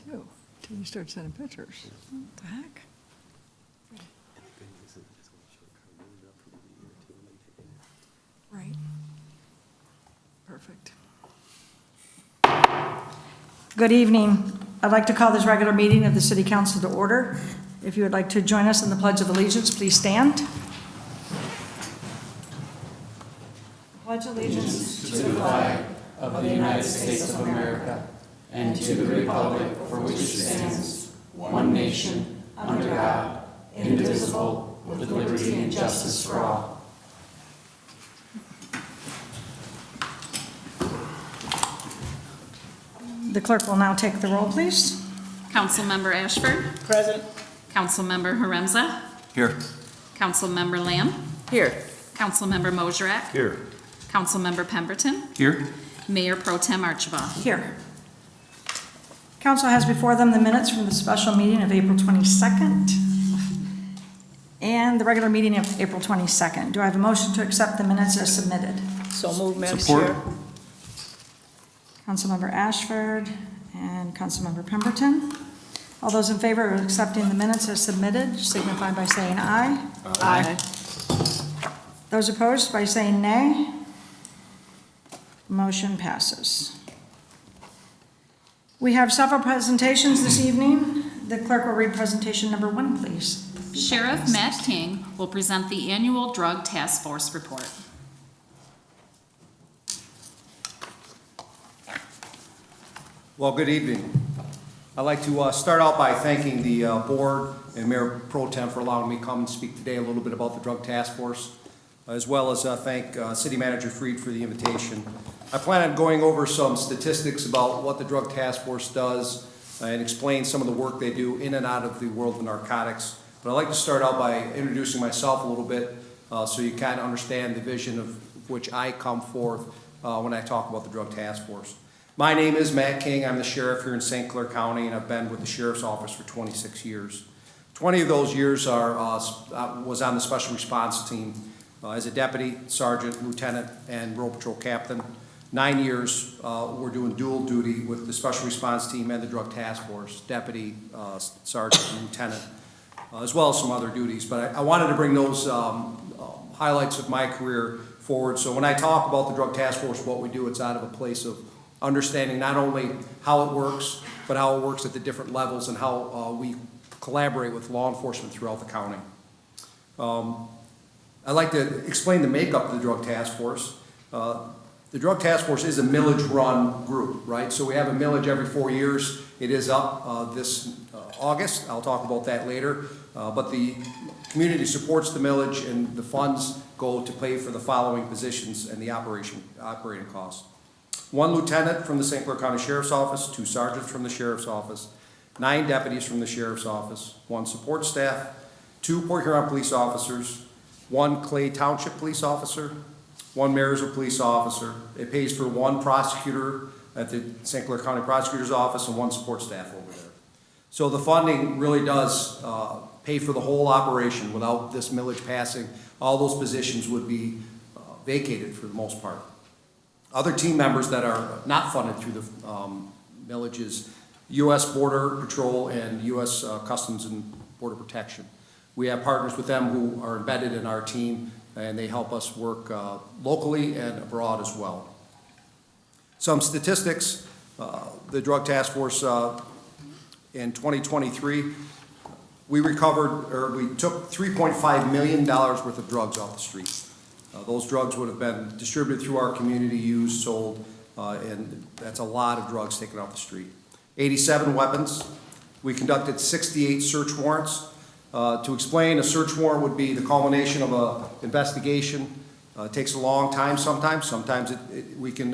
too, till you start sending pictures. What the heck? Right. Perfect. Good evening. I'd like to call this regular meeting of the City Council to order. If you would like to join us in the Pledge of Allegiance, please stand. Pledge allegiance To the flag of the United States of America and to the republic for which it stands, one nation, under God, indivisible, with liberty and justice for all. The clerk will now take the roll, please. Councilmember Ashford. Present. Councilmember Haremza. Here. Councilmember Lamb. Here. Councilmember Mosherak. Here. Councilmember Pemberton. Here. Mayor Pro Tem Archibald. Here. Council has before them the minutes from the special meeting of April 22nd and the regular meeting of April 22nd. Do I have a motion to accept the minutes as submitted? So moved, Madam Support. Chair. Councilmember Ashford and Councilmember Pemberton. All those in favor of accepting the minutes as submitted signify by saying aye. Aye. Those opposed by saying nay. Motion passes. We have several presentations this evening. The clerk will read presentation number 1, please. Sheriff Matt King will present the annual Drug Task Force report. Well, good evening. I'd like to start out by thanking the board and Mayor Pro Tem for allowing me to come and speak today a little bit about the Drug Task Force, as well as thank City Manager Freed for the invitation. I plan on going over some statistics about what the Drug Task Force does and explain some of the work they do in and out of the world of narcotics. But I'd like to start out by introducing myself a little bit so you kind of understand the vision of which I come forth when I talk about the Drug Task Force. My name is Matt King. I'm the sheriff here in St. Clair County, and I've been with the Sheriff's Office for 26 years. 20 of those years was on the Special Response Team as a deputy, sergeant, lieutenant, and road patrol captain. 9 years we're doing dual duty with the Special Response Team and the Drug Task Force, deputy, sergeant, and lieutenant, as well as some other duties. But I wanted to bring those highlights of my career forward. So when I talk about the Drug Task Force, what we do, it's out of a place of understanding not only how it works, but how it works at the different levels and how we collaborate with law enforcement throughout the county. I'd like to explain the makeup of the Drug Task Force. The Drug Task Force is a millage-run group, right? So we have a millage every 4 years. It is up this August. I'll talk about that later. But the community supports the millage, and the funds go to pay for the following positions and the operating costs. 1 lieutenant from the St. Clair County Sheriff's Office, 2 sergeants from the Sheriff's Office, 9 deputies from the Sheriff's Office, 1 support staff, 2 Port Huron police officers, 1 Clay Township police officer, 1 Marysville police officer. It pays for 1 prosecutor at the St. Clair County Prosecutor's Office and 1 support staff over there. So the funding really does pay for the whole operation. Without this millage passing, all those positions would be vacated for the most part. Other team members that are not funded through the millage is U.S. Border Patrol and U.S. Customs and Border Protection. We have partners with them who are embedded in our team, and they help us work locally and abroad as well. Some statistics, the Drug Task Force in 2023, we took $3.5 million worth of drugs off the street. Those drugs would have been distributed through our community, used, sold, and that's a lot of drugs taken off the street. 87 weapons. We conducted 68 search warrants. To explain, a search warrant would be the culmination of an investigation. It takes a long time sometimes. Sometimes we can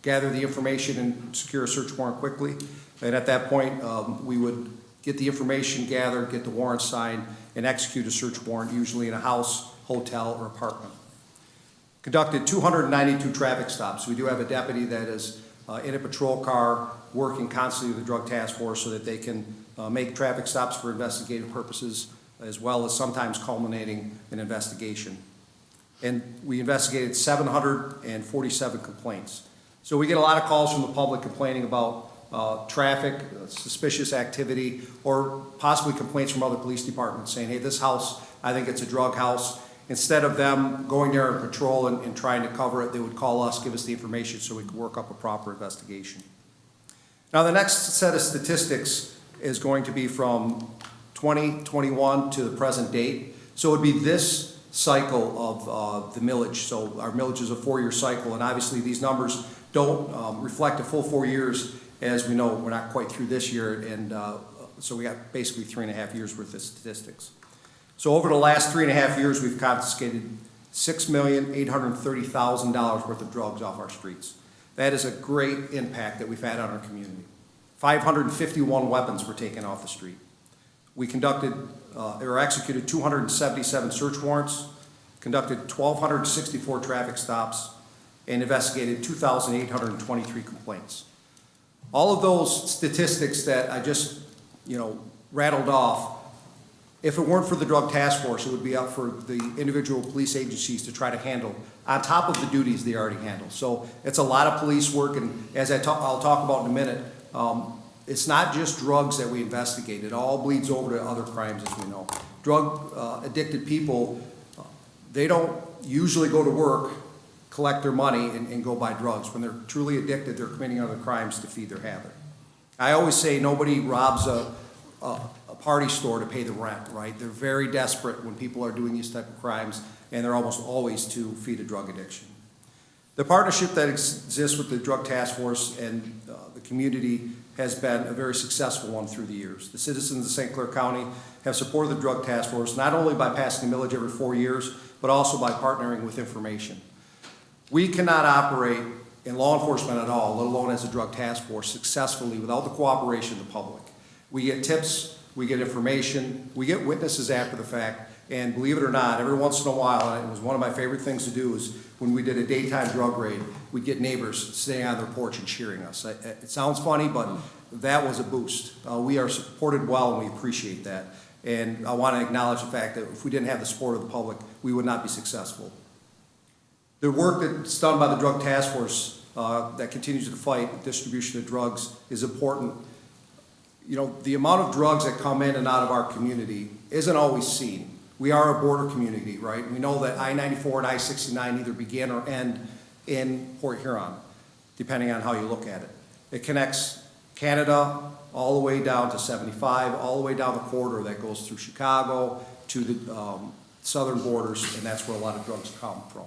gather the information and secure a search warrant quickly. And at that point, we would get the information gathered, get the warrant signed, and execute a search warrant, usually in a house, hotel, or apartment. Conducted 292 traffic stops. We do have a deputy that is in a patrol car working constantly with the Drug Task Force so that they can make traffic stops for investigative purposes, as well as sometimes culminating an investigation. And we investigated 747 complaints. So we get a lot of calls from the public complaining about traffic, suspicious activity, or possibly complaints from other police departments saying, hey, this house, I think it's a drug house. Instead of them going there and patrol and trying to cover it, they would call us, give us the information so we could work up a proper investigation. Now, the next set of statistics is going to be from 2021 to the present date. So it would be this cycle of the millage. So our millage is a 4-year cycle, and obviously these numbers don't reflect a full 4 years. As we know, we're not quite through this year, and so we got basically 3.5 years worth of statistics. So over the last 3.5 years, we've confiscated $6,830,000 worth of drugs off our streets. That is a great impact that we've had on our community. 551 weapons were taken off the street. We conducted or executed 277 search warrants, conducted 1,264 traffic stops, and investigated 2,823 complaints. All of those statistics that I just, rattled off, if it weren't for the Drug Task Force, it would be up for the individual police agencies to try to handle on top of the duties they already handle. So it's a lot of police work, and as I'll talk about in a minute, it's not just drugs that we investigate. It all bleeds over to other crimes, as we know. Drug addicted people, they don't usually go to work, collect their money, and go buy drugs. When they're truly addicted, they're committing other crimes to feed their habit. I always say nobody robs a party store to pay the rent, right? They're very desperate when people are doing these type of crimes, and they're almost always to feed a drug addiction. The partnership that exists with the Drug Task Force and the community has been a very successful one through the years. The citizens of St. Clair County have supported the Drug Task Force not only by passing a millage every 4 years, but also by partnering with information. We cannot operate in law enforcement at all, let alone as a Drug Task Force, successfully without the cooperation of the public. We get tips, we get information, we get witnesses after the fact, and believe it or not, every once in a while, and it was one of my favorite things to do, is when we did a daytime drug raid, we'd get neighbors sitting on their porch and cheering us. It sounds funny, but that was a boost. We are supported well, and we appreciate that. And I want to acknowledge the fact that if we didn't have the support of the public, we would not be successful. The work that's done by the Drug Task Force that continues to fight distribution of drugs is important. The amount of drugs that come in and out of our community isn't always seen. We are a border community, right? We know that I-94 and I-69 either begin or end in Port Huron, depending on how you look at it. It connects Canada all the way down to 75, all the way down the corridor that goes through Chicago to the southern borders, and that's where a lot of drugs come from.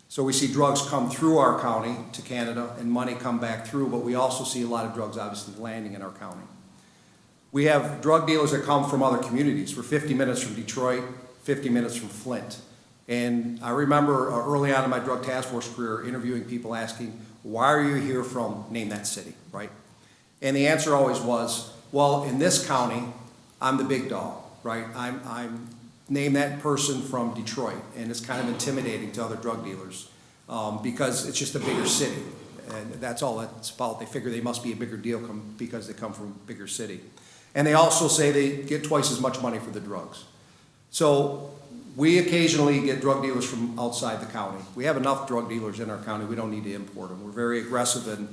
So we see drugs come through our county to Canada and money come back through, but we also see a lot of drugs obviously landing in our county. We have drug dealers that come from other communities. We're 50 minutes from Detroit, 50 minutes from Flint. And I remember early on in my Drug Task Force career interviewing people asking, why are you here from, name that city, right? And the answer always was, well, in this county, I'm the big dog, right? I'm name that person from Detroit, and it's kind of intimidating to other drug dealers because it's just a bigger city, and that's all it's about. They figure they must be a bigger deal because they come from a bigger city. And they also say they get twice as much money for the drugs. So we occasionally get drug dealers from outside the county. We have enough drug dealers in our county. We don't need to import them. We're very aggressive in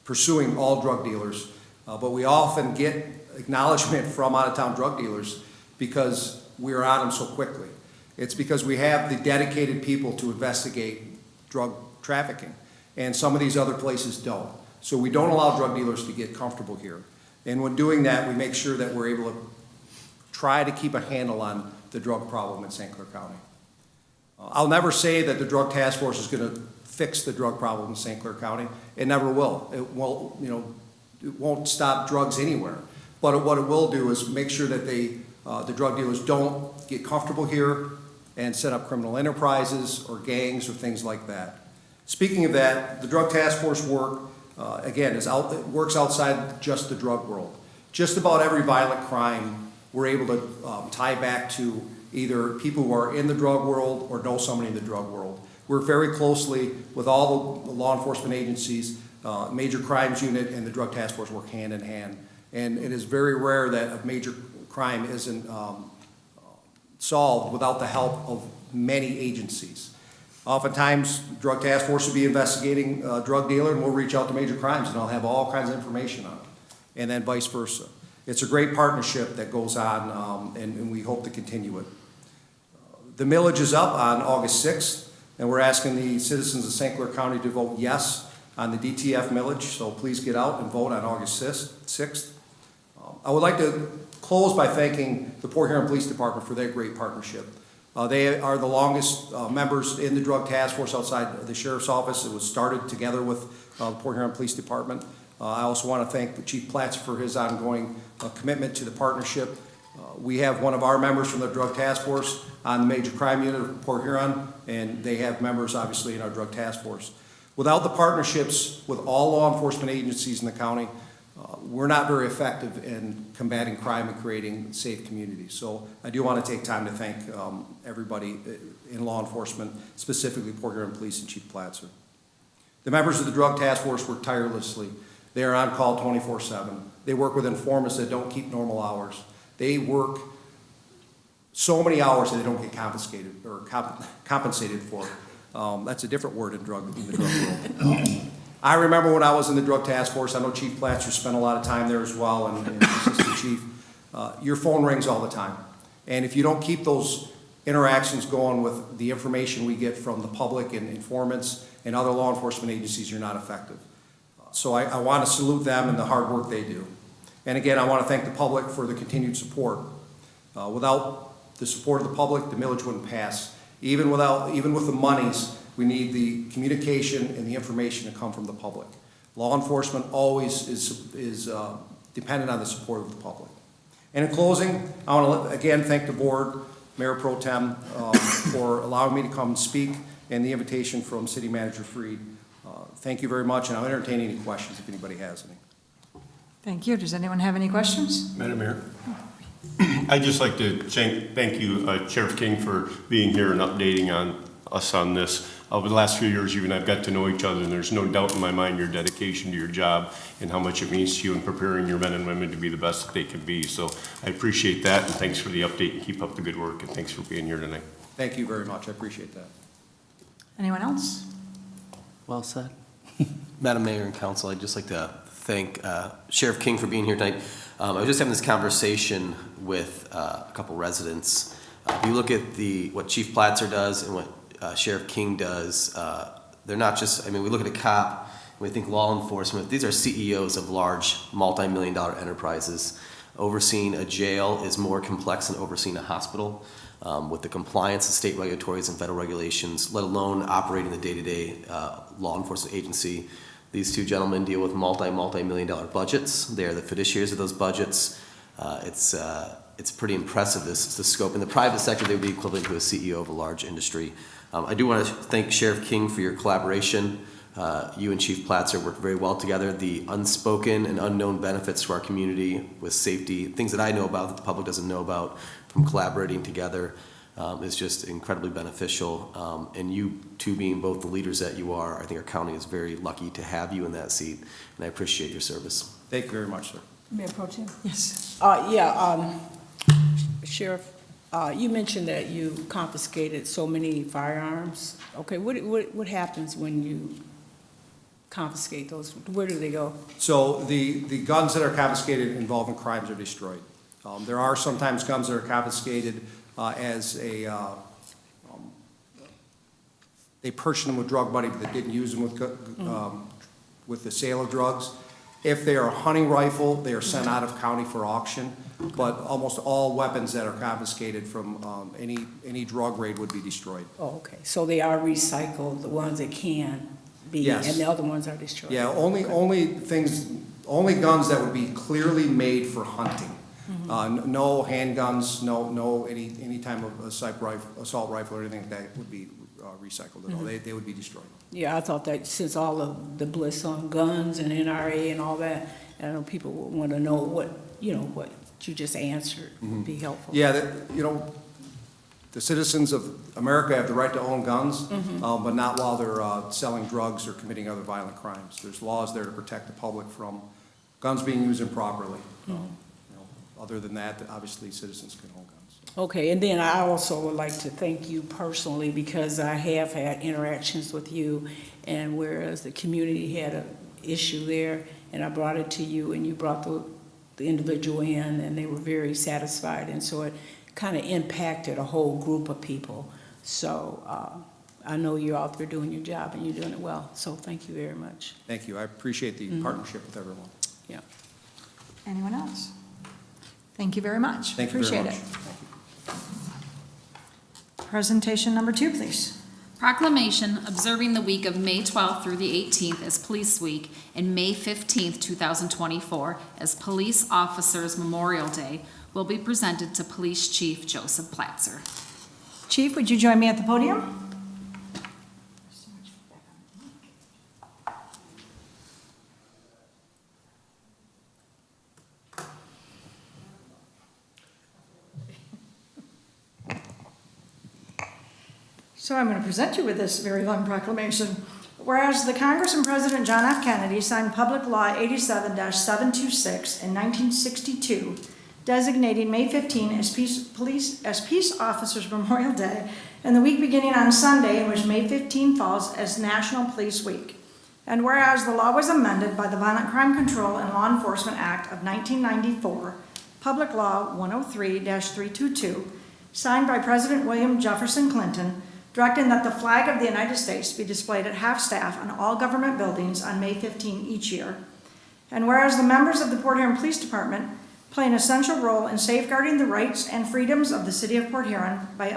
pursuing all drug dealers, but we often get acknowledgement from out-of-town drug dealers because we're on them so quickly. It's because we have the dedicated people to investigate drug trafficking, and some of these other places don't. So we don't allow drug dealers to get comfortable here. And when doing that, we make sure that we're able to try to keep a handle on the drug problem in St. Clair County. I'll never say that the Drug Task Force is going to fix the drug problem in St. Clair County. It never will. It won't stop drugs anywhere. But what it will do is make sure that the drug dealers don't get comfortable here and set up criminal enterprises or gangs or things like that. Speaking of that, the Drug Task Force work, again, it works outside just the drug world. Just about every violent crime we're able to tie back to either people who are in the drug world or know somebody in the drug world. Work very closely with all the law enforcement agencies, Major Crimes Unit and the Drug Task Force work hand in hand. And it is very rare that a major crime isn't solved without the help of many agencies. Oftentimes, drug task force will be investigating a drug dealer, and we'll reach out to major crimes, and I'll have all kinds of information on it, and then vice versa. It's a great partnership that goes on, and we hope to continue it. The millage is up on August 6th, and we're asking the citizens of St. Clair County to vote yes on the DTF millage, so please get out and vote on August 6th. I would like to close by thanking the Port Huron Police Department for their great partnership. They are the longest members in the drug task force outside the sheriff's office. It was started together with the Port Huron Police Department. I also want to thank Chief Platzer for his ongoing commitment to the partnership. We have one of our members from the drug task force on the major crime unit of Port Huron, and they have members obviously in our drug task force. Without the partnerships with all law enforcement agencies in the county, we're not very effective in combating crime and creating safe communities. So I do want to take time to thank everybody in law enforcement, specifically Port Huron Police and Chief Platzer. The members of the drug task force work tirelessly. They are on call 24/7. They work with informants that don't keep normal hours. They work so many hours that they don't get confiscated or compensated for. That's a different word in the drug world. I remember when I was in the drug task force, I know Chief Platzer spent a lot of time there as well, and Assistant Chief, your phone rings all the time. And if you don't keep those interactions going with the information we get from the public and informants and other law enforcement agencies, you're not effective. So I want to salute them and the hard work they do. And again, I want to thank the public for the continued support. Without the support of the public, the millage wouldn't pass. Even with the monies, we need the communication and the information to come from the public. Law enforcement always is dependent on the support of the public. And in closing, I want to again thank the board, Mayor Pro Tem, for allowing me to come and speak, and the invitation from City Manager Freed. Thank you very much, and I'll entertain any questions if anybody has any. Thank you. Does anyone have any questions? Madam Mayor, I'd just like to thank you, Sheriff King, for being here and updating us on this. Over the last few years, you and I've got to know each other, and there's no doubt in my mind your dedication to your job and how much it means to you in preparing your men and women to be the best that they can be. So I appreciate that, and thanks for the update, and keep up the good work, and thanks for being here tonight. Thank you very much. I appreciate that. Anyone else? Well said. Madam Mayor and Council, I'd just like to thank Sheriff King for being here tonight. I was just having this conversation with a couple residents. If you look at what Chief Platzer does and what Sheriff King does, they're not just, I mean, we look at a cop, and we think law enforcement. These are CEOs of large multi-million-dollar enterprises. Overseeing a jail is more complex than overseeing a hospital. With the compliance of state regulatories and federal regulations, let alone operating the day-to-day law enforcement agency. These two gentlemen deal with multi-million-dollar budgets. They are the fiduciaries of those budgets. It's pretty impressive, the scope. In the private sector, they would be equivalent to a CEO of a large industry. I do want to thank Sheriff King for your collaboration. You and Chief Platzer work very well together. The unspoken and unknown benefits to our community with safety, things that I know about that the public doesn't know about, from collaborating together is just incredibly beneficial. And you two being both the leaders that you are, I think our county is very lucky to have you in that seat, and I appreciate your service. Thank you very much, sir. Mayor Pro Tem? Yes. Sheriff, you mentioned that you confiscated so many firearms. Okay, what happens when you confiscate those? Where do they go? So the guns that are confiscated involving crimes are destroyed. There are sometimes guns that are confiscated as they purchased them with drug money, but they didn't use them with the sale of drugs. If they are a hunting rifle, they are sent out of county for auction. But almost all weapons that are confiscated from any drug raid would be destroyed. Oh, okay, so they are recycled, the ones that can be, Yes. and the other ones are destroyed? Yeah, only guns that would be clearly made for hunting. No handguns, no any type of assault rifle or anything like that would be recycled at all. They would be destroyed. Yeah, I thought that since all of the bliss on guns and NRA and all that, I know people would want to know what you just answered would be helpful. Yeah, the citizens of America have the right to own guns, but not while they're selling drugs or committing other violent crimes. There's laws there to protect the public from guns being used improperly. Other than that, obviously, citizens can own guns. Okay, and then I also would like to thank you personally because I have had interactions with you, and whereas the community had an issue there, and I brought it to you, and you brought the individual in, and they were very satisfied, and so it kind of impacted a whole group of people. So I know you're out there doing your job, and you're doing it well, so thank you very much. Thank you. I appreciate the partnership with everyone. Yeah. Anyone else? Thank you very much. Thank you very much. Appreciate it. Presentation number 2, please. Proclamation observing the week of May 12th through the 18th as Police Week and May 15th, 2024 as Police Officers Memorial Day will be presented to Police Chief Joseph Platzer. Chief, would you join me at the podium? So I'm going to present you with this very long proclamation. Whereas the Congress and President John F. Kennedy signed Public Law 87-726 in 1962, designating May 15 as Peace Officers Memorial Day, and the week beginning on Sunday, in which May 15 falls, as National Police Week. And whereas the law was amended by the Violent Crime Control and Law Enforcement Act of 1994, Public Law 103-322, signed by President William Jefferson Clinton, directing that the flag of the United States be displayed at half-staff on all government buildings on May 15 each year. And whereas the members of the Port Huron Police Department play an essential role in safeguarding the rights and freedoms of the city of Port Huron by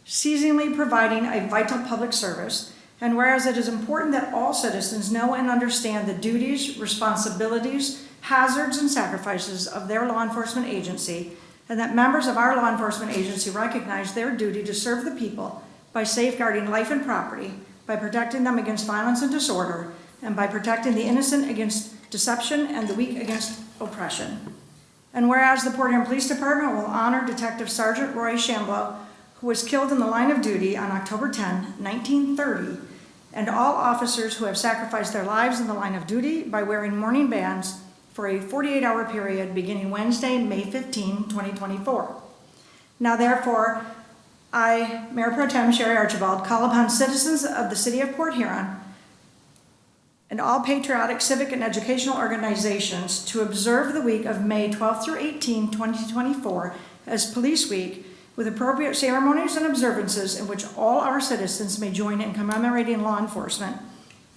unceasingly providing a vital public service, and whereas it is important that all citizens know and understand the duties, responsibilities, hazards, and sacrifices of their law enforcement agency, and that members of our law enforcement agency recognize their duty to serve the people by safeguarding life and property, by protecting them against violence and disorder, and by protecting the innocent against deception and the weak against oppression. And whereas the Port Huron Police Department will honor Detective Sergeant Roy Shamblow, who was killed in the line of duty on October 10, 1930, and all officers who have sacrificed their lives in the line of duty by wearing mourning bands for a 48-hour period beginning Wednesday, May 15, 2024. Now therefore, I, Mayor Pro Tem Sherry Archibald, call upon citizens of the city of Port Huron and all patriotic civic and educational organizations to observe the week of May 12 through 18, 2024 as Police Week, with appropriate ceremonies and observances in which all our citizens may join in commemorating law enforcement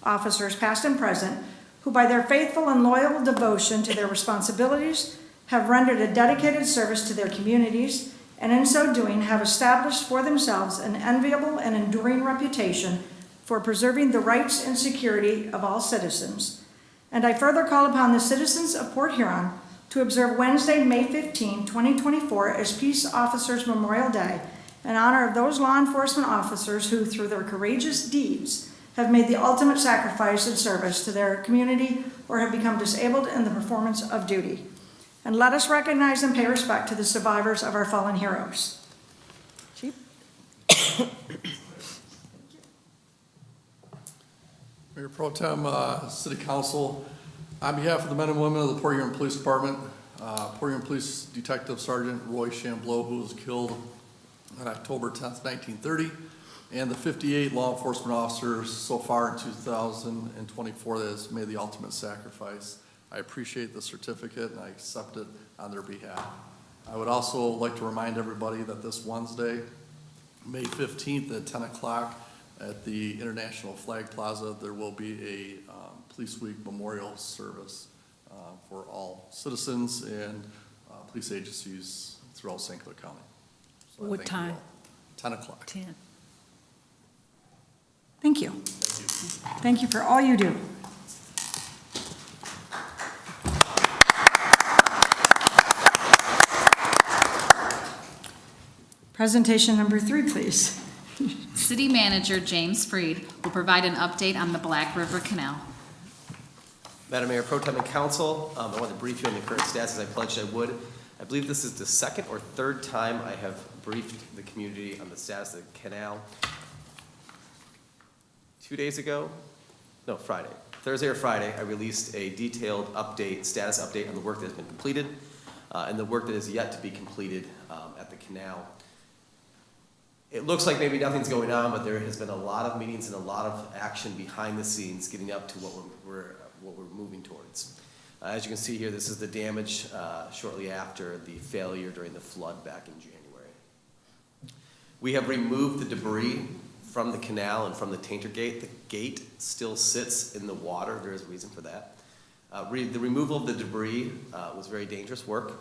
officers, past and present, who by their faithful and loyal devotion to their responsibilities have rendered a dedicated service to their communities, and in so doing have established for themselves an enviable and enduring reputation for preserving the rights and security of all citizens. And I further call upon the citizens of Port Huron to observe Wednesday, May 15, 2024 as Peace Officers Memorial Day in honor of those law enforcement officers who, through their courageous deeds, have made the ultimate sacrifice in service to their community or have become disabled in the performance of duty. And let us recognize and pay respect to the survivors of our fallen heroes. Chief? Mayor Pro Tem, City Council, on behalf of the men and women of the Port Huron Police Department, Port Huron Police Detective Sergeant Roy Shamblow, who was killed on October 10th, 1930, and the 58 law enforcement officers so far in 2024 that has made the ultimate sacrifice. I appreciate the certificate and I accept it on their behalf. I would also like to remind everybody that this Wednesday, May 15th at 10 o'clock at the International Flag Plaza, there will be a Police Week memorial service for all citizens and police agencies throughout St. Clair County. So I What thank you time? all. 10 o'clock. 10. Thank you. Thank you. Thank you for all you do. Presentation number 3, please. City Manager James Freed will provide an update on the Black River Canal. Madam Mayor, Pro Tem and Council, I want to brief you on the current status as I pledged I would. I believe this is the second or third time I have briefed the community on the status of the canal. 2 days ago, no, Friday, Thursday or Friday, I released a detailed update, status update on the work that has been completed. and the work that is yet to be completed at the canal. It looks like maybe nothing's going on, but there has been a lot of meetings and a lot of action behind the scenes getting up to what we're moving towards. As you can see here, this is the damage shortly after the failure during the flood back in January. We have removed the debris from the canal and from the tainter gate. The gate still sits in the water. There is a reason for that. The removal of the debris was very dangerous work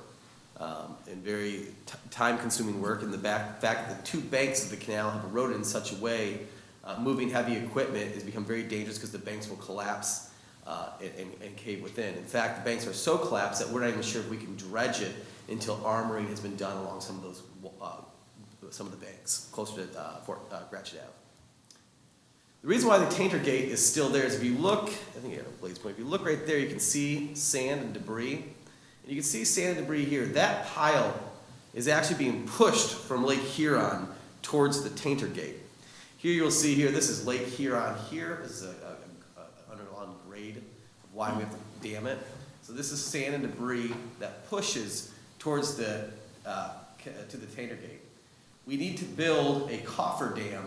and very time-consuming work. In the fact that the two banks of the canal have eroded in such a way, moving heavy equipment has become very dangerous because the banks will collapse and cave within. In fact, the banks are so collapsed that we're not even sure if we can dredge it until armoring has been done along some of those some of the banks closer to Fort Gratiot Ave. The reason why the tainter gate is still there is if you look, I think I have a blaze point, if you look right there, you can see sand and debris. And you can see sand and debris here. That pile is actually being pushed from Lake Huron towards the tainter gate. Here you'll see here, this is Lake Huron here. This is an underlying grade of why we have to dam it. So this is sand and debris that pushes towards the, to the tainter gate. We need to build a cofferdam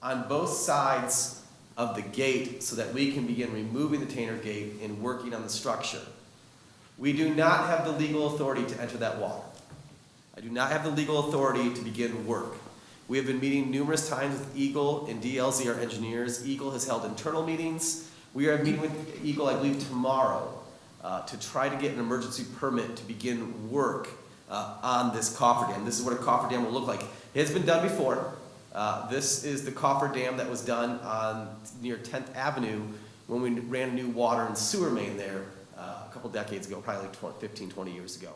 on both sides of the gate so that we can begin removing the tainter gate and working on the structure. We do not have the legal authority to enter that water. I do not have the legal authority to begin work. We have been meeting numerous times with Eagle and DLZ, our engineers. Eagle has held internal meetings. We are meeting with Eagle, I believe, tomorrow to try to get an emergency permit to begin work on this cofferdam. This is what a cofferdam will look like. It has been done before. This is the cofferdam that was done near 10th Avenue when we ran a new water and sewer main there a couple decades ago, probably like 15, 20 years ago.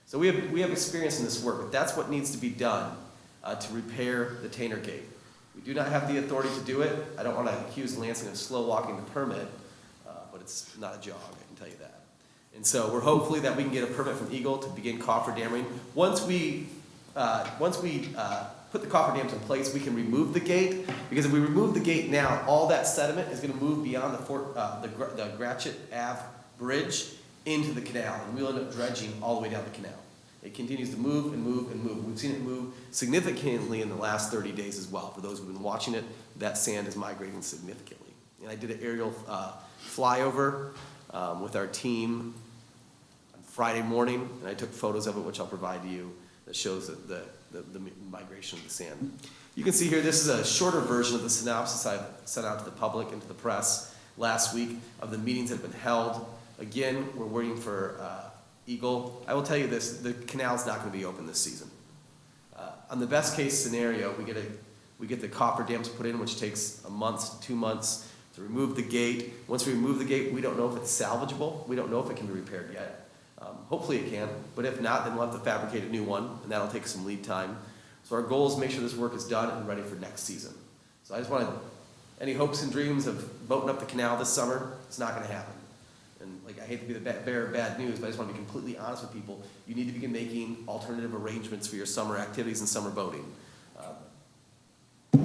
So we have experience in this work, but that's what needs to be done to repair the tainter gate. We do not have the authority to do it. I don't want to accuse Lansing of slow walking the permit, but it's not a jog, I can tell you that. And so we're hopefully that we can get a permit from Eagle to begin cofferdamming. Once we put the cofferdams in place, we can remove the gate, because if we remove the gate now, all that sediment is going to move beyond the Gratiot Ave bridge into the canal, and we'll end up dredging all the way down the canal. It continues to move and move and move. We've seen it move significantly in the last 30 days as well. For those who've been watching it, that sand is migrating significantly. And I did an aerial flyover with our team on Friday morning, and I took photos of it, which I'll provide to you, that shows the migration of the sand. You can see here, this is a shorter version of the synopsis I sent out to the public and to the press last week of the meetings that have been held. Again, we're waiting for Eagle. I will tell you this, the canal's not going to be open this season. On the best case scenario, we get the cofferdams put in, which takes a month to 2 months to remove the gate. Once we remove the gate, we don't know if it's salvageable. We don't know if it can be repaired yet. Hopefully it can, but if not, then we'll have to fabricate a new one, and that'll take some lead time. So our goal is to make sure this work is done and ready for next season. So I just wanted, any hopes and dreams of boating up the canal this summer, it's not going to happen. And like, I hate to be the bearer of bad news, but I just want to be completely honest with people. You need to begin making alternative arrangements for your summer activities and summer boating.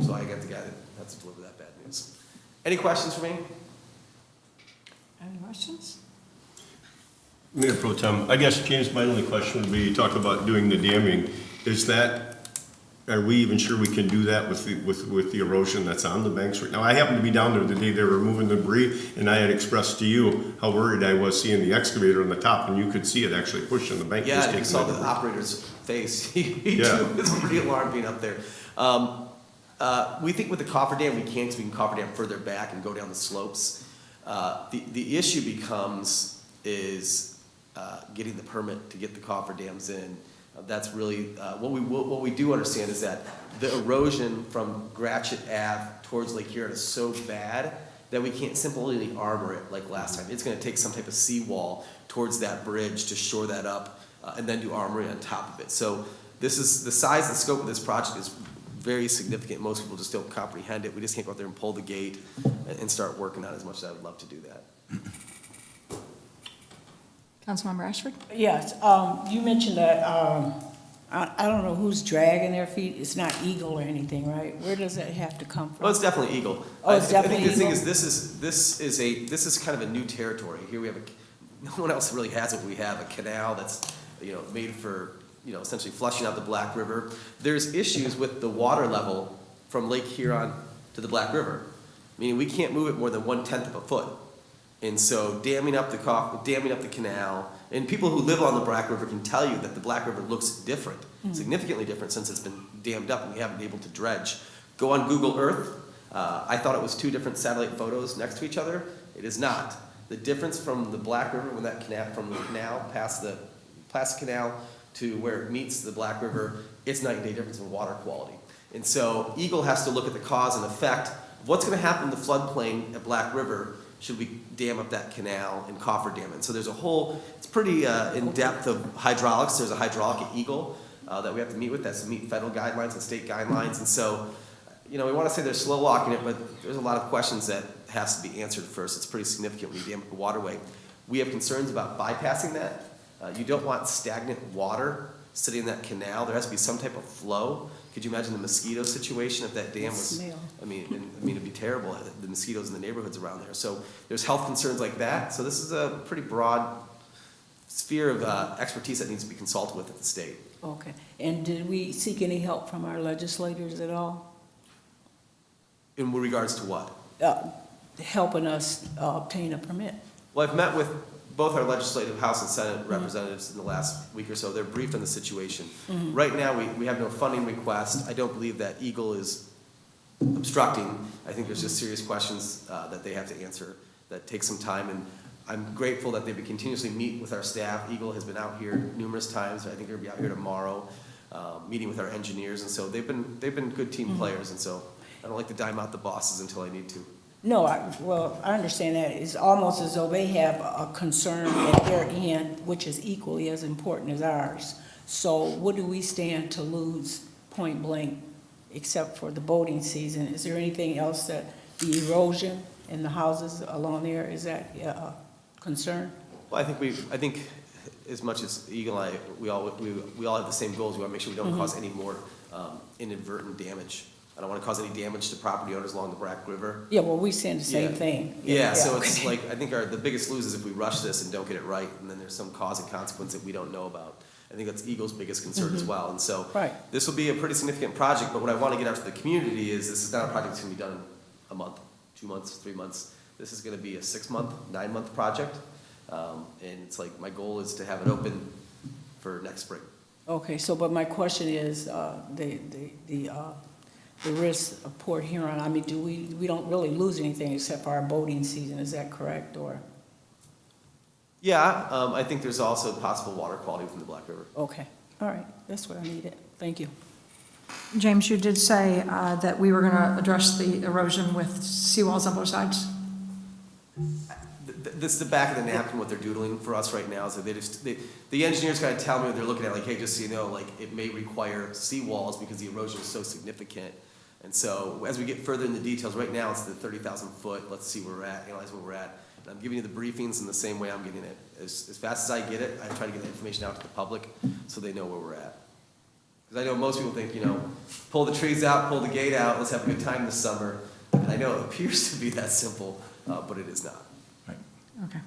So I got the guy that has to deliver that bad news. Any questions for me? Any questions? Mayor Pro Tem, I guess, James, my only question would be, you talk about doing the damming. Are we even sure we can do that with the erosion that's on the banks right now? I happened to be down there the day they were removing the debris, and I had expressed to you how worried I was seeing the excavator on the top, and you could see it actually pushing the bank. Yeah, you saw the operator's face. He too was pretty alarmed being up there. We think with the cofferdam we can, because we can cofferdam further back and go down the slopes. The issue becomes getting the permit to get the cofferdams in. That's really what we do understand is that the erosion from Gratiot Ave towards Lake Huron is so bad that we can't simply armor it like last time. It's going to take some type of seawall towards that bridge to shore that up, and then do armoring on top of it. So this is the size and scope of this project is very significant. Most people just don't comprehend it. We just can't go out there and pull the gate and start working on it as much as I would love to do that. Councilmember Ashford? Yes, you mentioned that, I don't know who's dragging their feet. It's not Eagle or anything, right? Where does that have to come from? Well, it's definitely Eagle. Oh, it's definitely I think the thing Eagle? is, this is kind of a new territory. Here we have no one else really has it. We have a canal that's made for, essentially flushing out the Black River. There's issues with the water level from Lake Huron to the Black River, meaning we can't move it more than 1/10 of a foot. And so damming up the canal, and people who live on the Black River can tell you that the Black River looks different, significantly different since it's been dammed up and we haven't been able to dredge. Go on Google Earth. I thought it was two different satellite photos next to each other. It is not. The difference from the Black River, when that canal, from the canal past the Plastic Canal to where it meets the Black River, it's night and day difference in water quality. And so Eagle has to look at the cause and effect of what's going to happen in the floodplain at Black River should we dam up that canal and coffer dam it. So there's a whole, it's pretty in-depth of hydraulics. There's a hydraulic at Eagle that we have to meet with. That's to meet federal guidelines and state guidelines. And so, we want to say they're slow walking it, but there's a lot of questions that has to be answered first. It's pretty significant when you dam up a waterway. We have concerns about bypassing that. You don't want stagnant water sitting in that canal. There has to be some type of flow. Could you imagine the mosquito situation if that dam was, Smell. it'd be terrible, the mosquitoes in the neighborhoods around there. So there's health concerns like that. So this is a pretty broad sphere of expertise that needs to be consulted with at the state. Okay. And did we seek any help from our legislators at all? In regards to what? Helping us obtain a permit? Well, I've met with both our legislative House and Senate representatives in the last week or so. They're briefed on the situation. Right now, we have no funding request. I don't believe that Eagle is obstructing. I think there's just serious questions that they have to answer that take some time. And I'm grateful that they continuously meet with our staff. Eagle has been out here numerous times. I think they're going to be out here tomorrow, meeting with our engineers. And so they've been good team players. And so I don't like to dime out the bosses until I need to. No, I understand that. It's almost as though they have a concern at their end, which is equally as important as ours. So what do we stand to lose point blank, except for the boating season? Is there anything else that the erosion in the houses along there, is that a concern? Well, I think as much as Eagle and I, we all have the same goals. We want to make sure we don't cause any more inadvertent damage. I don't want to cause any damage to property owners along the Black River. Yeah, well, we saying the same thing. Yeah, so okay. it's like, I think the biggest lose is if we rush this and don't get it right, and then there's some cause and consequence that we don't know about. I think that's Eagle's biggest concern as well. And so Right. this will be a pretty significant project, but what I want to get out to the community is this is not a project that's going to be done in a month, 2 months, 3 months. This is going to be a 6-month, 9-month project. And it's like, my goal is to have it open for next spring. Okay, so, but my question is, the risk of Port Huron, we don't really lose anything except for our boating season, is that correct, or? Yeah, I think there's also possible water quality from the Black River. Okay, all right, that's what I needed, thank you. James, you did say that we were going to address the erosion with seawalls on both sides? This is the back of the napkin, what they're doodling for us right now. So the engineers kind of tell me what they're looking at, like, hey, just so you know, like, it may require seawalls because the erosion is so significant. And so as we get further in the details, right now it's the 30,000 foot. Let's see where we're at, analyze where we're at. And I'm giving you the briefings in the same way I'm getting it. As fast as I get it, I try to get the information out to the public so they know where we're at. Because I know most people think, pull the trees out, pull the gate out, let's have a good time this summer. And I know it appears to be that simple, but it is not. Okay.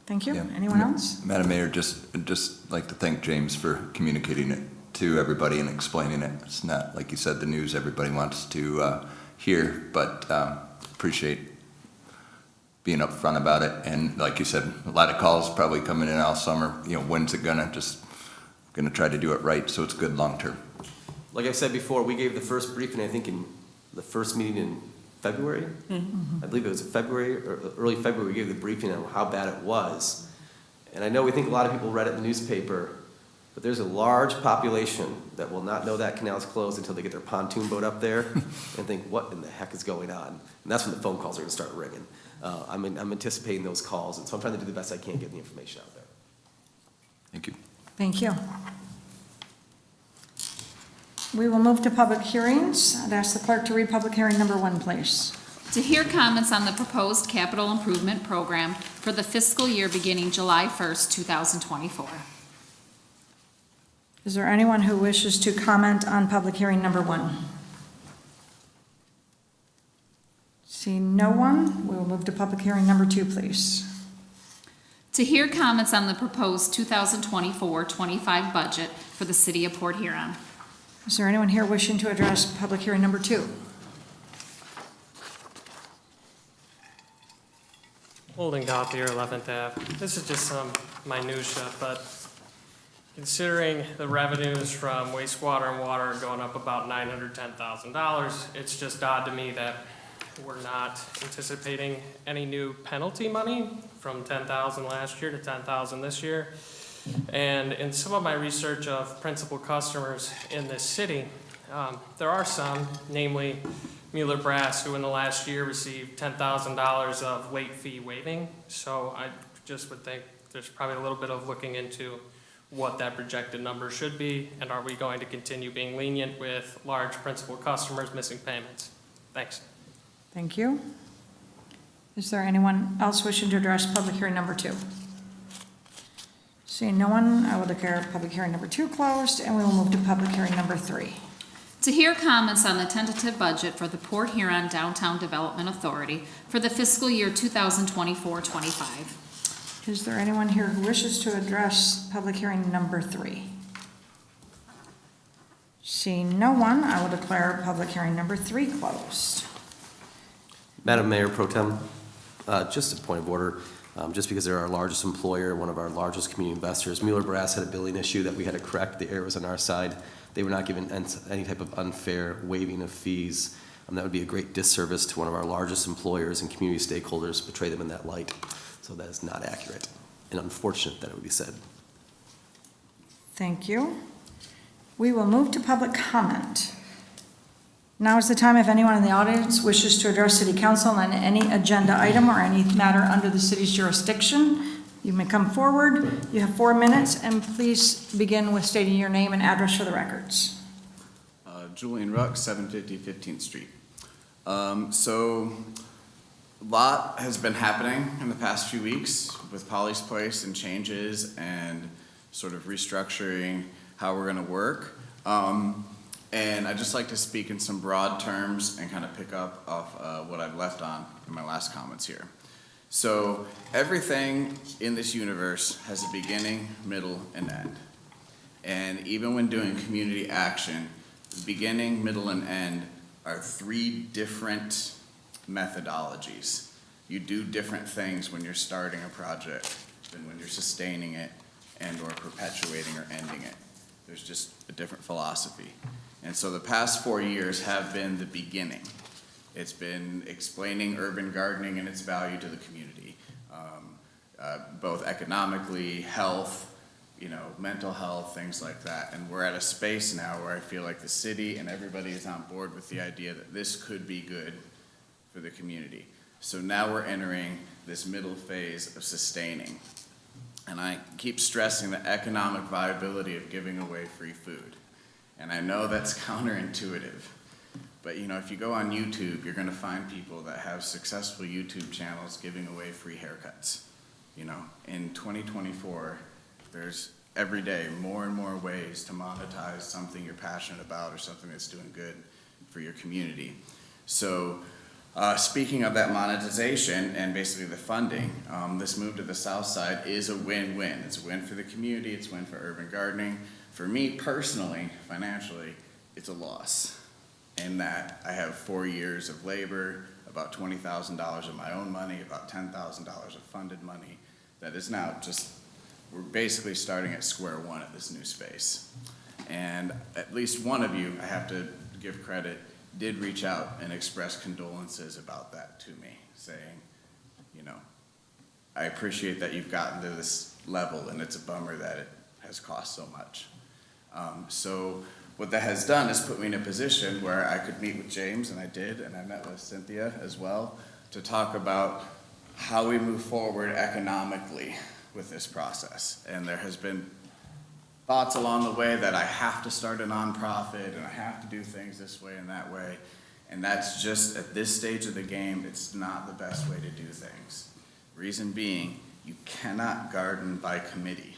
Thank you. Yeah. Anyone else? Madam Mayor, just like to thank James for communicating it to everybody and explaining it. It's not, like you said, the news everybody wants to hear, but appreciate being upfront about it. And like you said, a lot of calls probably coming in all summer. When's it gonna try to do it right so it's good long term. Like I said before, we gave the first briefing, I think, in the first meeting in February. I believe it was February or early February. We gave the briefing on how bad it was. And I know we think a lot of people read it in the newspaper, but there's a large population that will not know that canal is closed until they get their pontoon boat up there and think, what in the heck is going on? And that's when the phone calls are going to start ringing. I'm anticipating those calls, and so I'm trying to do the best I can getting the information out there. Thank you. Thank you. We will move to public hearings. I'd ask the clerk to read public hearing number 1, please. To hear comments on the proposed capital improvement program for the fiscal year beginning July 1st, 2024. Is there anyone who wishes to comment on public hearing number 1? Seeing no one, we will move to public hearing number 2, please. To hear comments on the proposed 2024-25 budget for the city of Port Huron. Is there anyone here wishing to address public hearing number 2? Holden Gothier, 11th Ave. This is just some minutia, but considering the revenues from wastewater and water going up about $910,000, it's just odd to me that we're not anticipating any new penalty money from $10,000 last year to $10,000 this year. And in some of my research of principal customers in this city, there are some, namely Mueller Brass, who in the last year received $10,000 of late fee waiving. So I just would think there's probably a little bit of looking into what that projected number should be, and are we going to continue being lenient with large principal customers missing payments? Thanks. Thank you. Is there anyone else wishing to address public hearing number 2? Seeing no one, I will declare public hearing number 2 closed, and we will move to public hearing number 3. To hear comments on the tentative budget for the Port Huron Downtown Development Authority for the fiscal year 2024-25. Is there anyone here who wishes to address public hearing number 3? Seeing no one, I will declare public hearing number 3 closed. Madam Mayor Pro Tem, just a point of order. Just because they're our largest employer, one of our largest community investors, Mueller Brass had a billing issue that we had to correct. The error was on our side. They were not given any type of unfair waiving of fees. That would be a great disservice to one of our largest employers and community stakeholders, portray them in that light. So that is not accurate and unfortunate that it would be said. Thank you. We will move to public comment. Now is the time if anyone in the audience wishes to address City Council on any agenda item or any matter under the city's jurisdiction. You may come forward. You have 4 minutes, and please begin with stating your name and address for the records. Julian Ruck, 750 15th Street. So a lot has been happening in the past few weeks with Polly's Place and changes and sort of restructuring how we're going to work. And I'd just like to speak in some broad terms and kind of pick up off what I've left on in my last comments here. So everything in this universe has a beginning, middle, and end. And even when doing community action, the beginning, middle, and end are 3 different methodologies. You do different things when you're starting a project than when you're sustaining it and or perpetuating or ending it. There's just a different philosophy. And so the past 4 years have been the beginning. It's been explaining urban gardening and its value to the community, both economically, health, mental health, things like that. And we're at a space now where I feel like the city and everybody is on board with the idea that this could be good for the community. So now we're entering this middle phase of sustaining. And I keep stressing the economic viability of giving away free food. And I know that's counterintuitive, but if you go on YouTube, you're gonna find people that have successful YouTube channels giving away free haircuts. In 2024, there's every day more and more ways to monetize something you're passionate about or something that's doing good for your community. So speaking of that monetization and basically the funding, this move to the south side is a win-win. It's a win for the community, it's a win for urban gardening. For me personally, financially, it's a loss in that I have 4 years of labor, about $20,000 of my own money, about $10,000 of funded money. That is now we're basically starting at square one at this new space. And at least one of you, I have to give credit, did reach out and express condolences about that to me, saying, I appreciate that you've gotten to this level and it's a bummer that it has cost so much. So what that has done is put me in a position where I could meet with James, and I did, and I met with Cynthia as well, to talk about how we move forward economically with this process. And there has been thoughts along the way that I have to start a nonprofit and I have to do things this way and that way. And that's just, at this stage of the game, it's not the best way to do things. Reason being, you cannot garden by committee.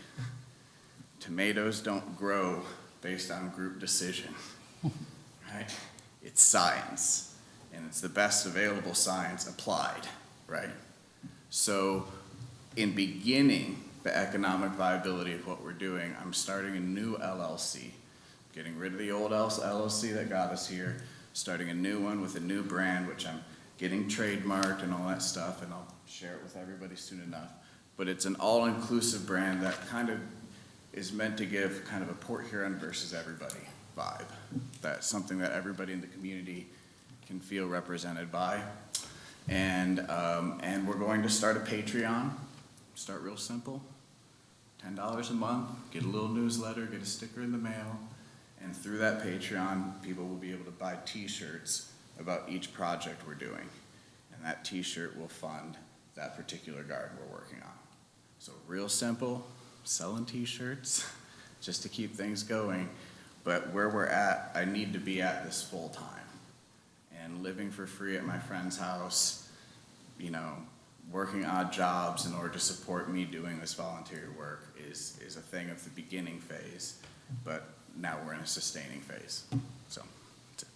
Tomatoes don't grow based on group decision, right? It's science, and it's the best available science applied, right? So in beginning the economic viability of what we're doing, I'm starting a new LLC. Getting rid of the old LLC that got us here, starting a new one with a new brand, which I'm getting trademarked and all that stuff, and I'll share it with everybody soon enough. But it's an all-inclusive brand that kind of is meant to give kind of a Port Huron versus everybody vibe. That's something that everybody in the community can feel represented by. And we're going to start a Patreon, start real simple, $10 a month, get a little newsletter, get a sticker in the mail, and through that Patreon, people will be able to buy t-shirts about each project we're doing. And that t-shirt will fund that particular garden we're working on. So real simple, selling t-shirts just to keep things going. But where we're at, I need to be at this full time. And living for free at my friend's house, you know, working odd jobs in order to support me doing this volunteer work is a thing of the beginning phase. But now we're in a sustaining phase. So, that's it.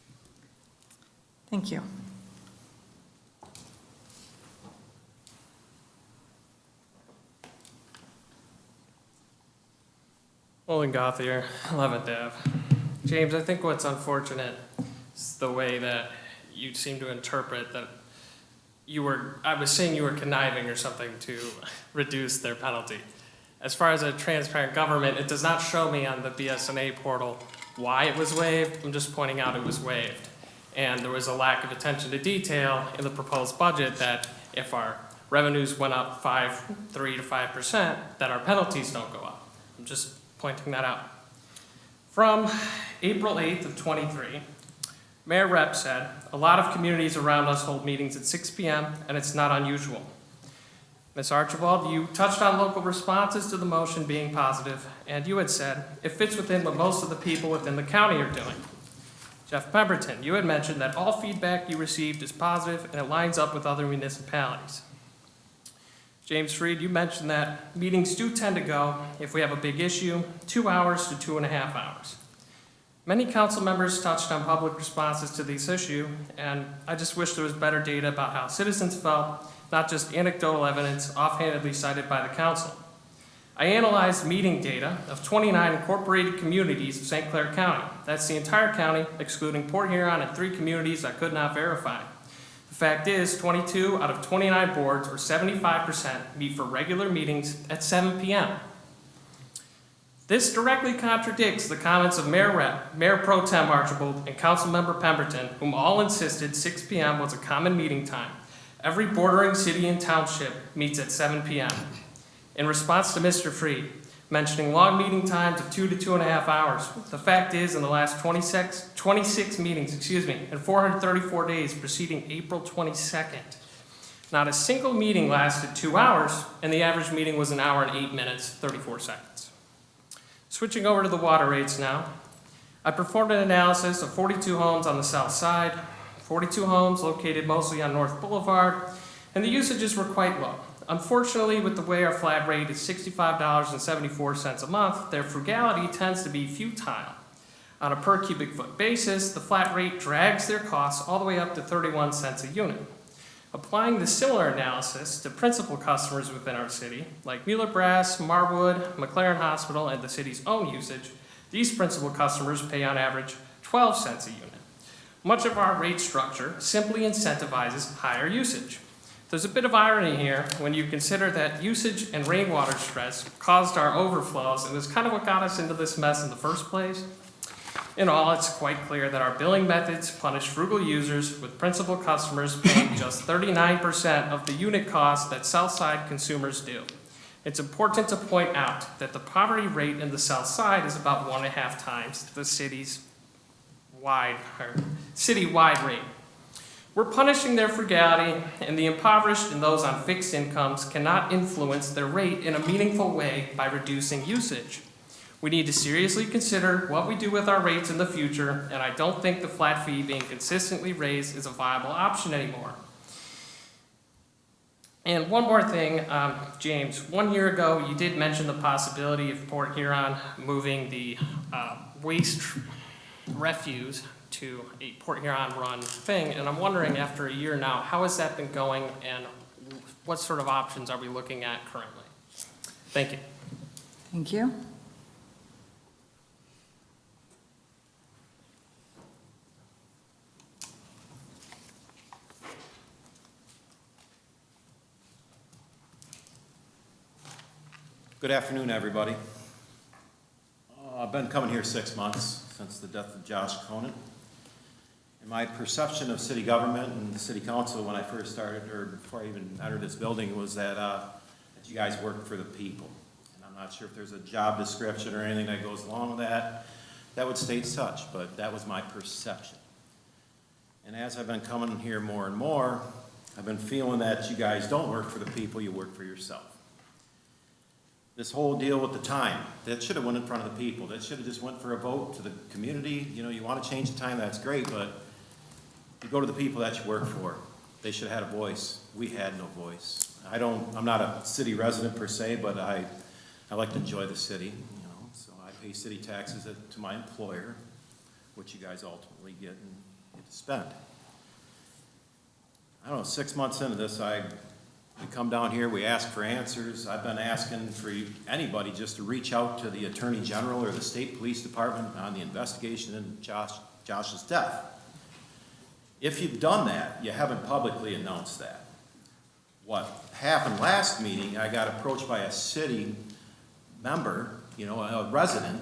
Thank you. Olin Gothier, 11th Ave. James, I think what's unfortunate is the way that you seem to interpret that I was saying you were conniving or something to reduce their penalty. As far as a transparent government, it does not show me on the BSNA portal why it was waived. I'm just pointing out it was waived. And there was a lack of attention to detail in the proposed budget that if our revenues went up 3 to 5%, that our penalties don't go up. I'm just pointing that out. From April 8th of 23, Mayor Rep said, "A lot of communities around us hold meetings at 6 p.m. and it's not unusual." Ms. Archibald, you touched on local responses to the motion being positive, and you had said it fits within what most of the people within the county are doing. Jeff Pemberton, you had mentioned that all feedback you received is positive and it lines up with other municipalities. James Freed, you mentioned that meetings do tend to go, if we have a big issue, 2 hours to 2.5 hours. Many council members touched on public responses to this issue, and I just wish there was better data about how citizens felt, not just anecdotal evidence offhandedly cited by the council. I analyzed meeting data of 29 incorporated communities of St. Clair County. That's the entire county, excluding Port Huron and 3 communities I could not verify. The fact is, 22 out of 29 boards, or 75%, meet for regular meetings at 7 p.m. This directly contradicts the comments of Mayor Pro Tem Archibald, and Councilmember Pemberton, whom all insisted 6 p.m. was a common meeting time. Every bordering city and township meets at 7 p.m. In response to Mr. Freed, mentioning long meeting times of 2 to 2.5 hours, the fact is, in the last 26 meetings, in 434 days preceding April 22nd, not a single meeting lasted 2 hours, and the average meeting was 1 hour and 8 minutes, 34 seconds. Switching over to the water rates now, I performed an analysis of 42 homes on the south side, 42 homes located mostly on North Boulevard, and the usages were quite low. Unfortunately, with the way our flat rate is $65.74 a month, their frugality tends to be futile. On a per cubic foot basis, the flat rate drags their costs all the way up to 31 cents a unit. Applying the similar analysis to principal customers within our city, like Mueller Brass, Marwood, McLaren Hospital, and the city's own usage, these principal customers pay on average 12 cents a unit. Much of our rate structure simply incentivizes higher usage. There's a bit of irony here when you consider that usage and rainwater stress caused our overflows and is kind of what got us into this mess in the first place. In all, it's quite clear that our billing methods punish frugal users, with principal customers paying just 39% of the unit cost that Southside consumers do. It's important to point out that the poverty rate in the South Side is about 1.5 times the city-wide rate. We're punishing their frugality, and the impoverished and those on fixed incomes cannot influence their rate in a meaningful way by reducing usage. We need to seriously consider what we do with our rates in the future, and I don't think the flat fee being consistently raised is a viable option anymore. And one more thing, James, 1 year ago you did mention the possibility of Port Huron moving the waste refuse to a Port Huron run thing, and I'm wondering after a year now, how has that been going, and what sort of options are we looking at currently? Thank you. Thank you. Good afternoon, everybody. I've been coming here 6 months since the death of Josh Conan. And my perception of city government and the city council when I first started, or before I even entered this building, was that you guys work for the people. And I'm not sure if there's a job description or anything that goes along with that would state such, but that was my perception. And as I've been coming here more and more, I've been feeling that you guys don't work for the people, you work for yourself. This whole deal with the time, that should have went in front of the people. That should have just went for a vote to the community. You know, you want to change the time, that's great, but you go to the people that you work for. They should have had a voice. We had no voice. I'm not a city resident per se, but I like to enjoy the city, you know, so I pay city taxes to my employer, which you guys ultimately get to spend. I don't know, 6 months into this, we come down here, we ask for answers. I've been asking for anybody just to reach out to the Attorney General or the State Police Department on the investigation into Josh's death. If you've done that, you haven't publicly announced that. What happened last meeting, I got approached by a city member, you know, a resident,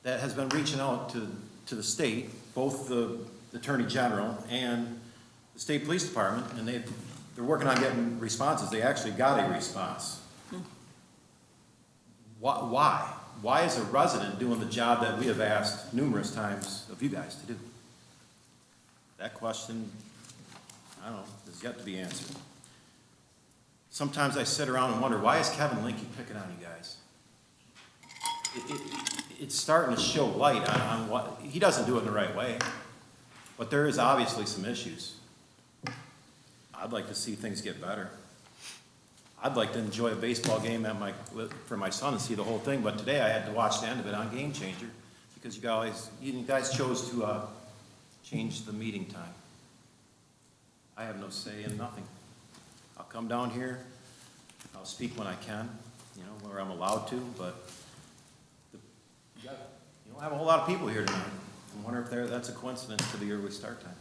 that has been reaching out to the state, both the Attorney General and the State Police Department, and they're working on getting responses. They actually got a response. Why? Why is a resident doing the job that we have asked numerous times of you guys to do? That question, I don't know, has yet to be answered. Sometimes I sit around and wonder, why is Kevin Linke picking on you guys? It's starting to show light on what, he doesn't do it in the right way, but there is obviously some issues. I'd like to see things get better. I'd like to enjoy a baseball game for my son and see the whole thing, but today I had to watch the end of it on Game Changer because you guys chose to change the meeting time. I have no say in nothing. I'll come down here, I'll speak when I can, you know, where I'm allowed to, but you don't have a whole lot of people here tonight. I wonder if that's a coincidence to the early start time.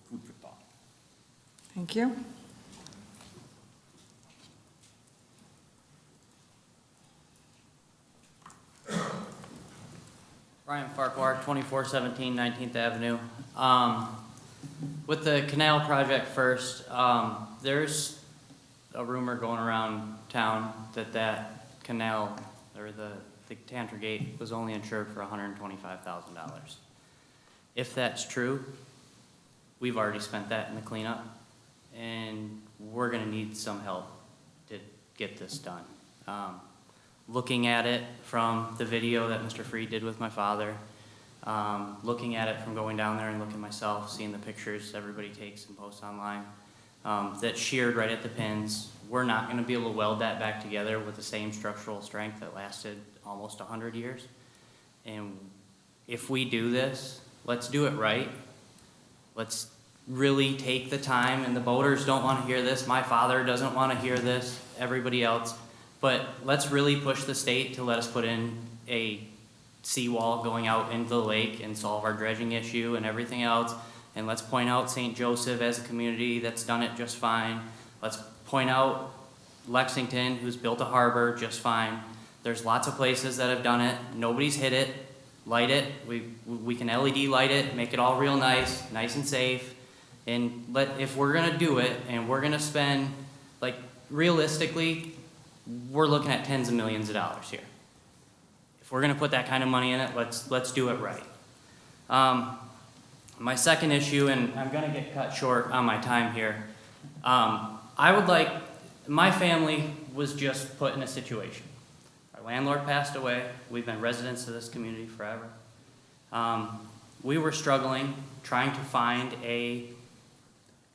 Food for thought. Thank you. Brian Farquhar, 2417 19th Avenue. With the canal project first, there's a rumor going around town that canal, or the Tantra Gate, was only insured for $125,000. If that's true, we've already spent that in the cleanup, and we're gonna need some help to get this done. Looking at it from the video that Mr. Freed did with my father, looking at it from going down there and looking myself, seeing the pictures everybody takes and posts online, that's sheared right at the pins. We're not gonna be able to weld that back together with the same structural strength that lasted almost 100 years. And if we do this, let's do it right. Let's really take the time, and the boaters don't wanna hear this, my father doesn't wanna hear this, everybody else. But let's really push the state to let us put in a seawall going out into the lake and solve our dredging issue and everything else. And let's point out St. Joseph as a community that's done it just fine. Let's point out Lexington, who's built a harbor just fine. There's lots of places that have done it. Nobody's hit it. Light it. We can LED light it, make it all real nice and safe. And if we're gonna do it and we're gonna spend, like, realistically, we're looking at tens of millions of dollars here. If we're gonna put that kind of money in it, let's do it right. My second issue, and I'm gonna get cut short on my time here. My family was just put in a situation. Our landlord passed away. We've been residents of this community forever. We were struggling, trying to find a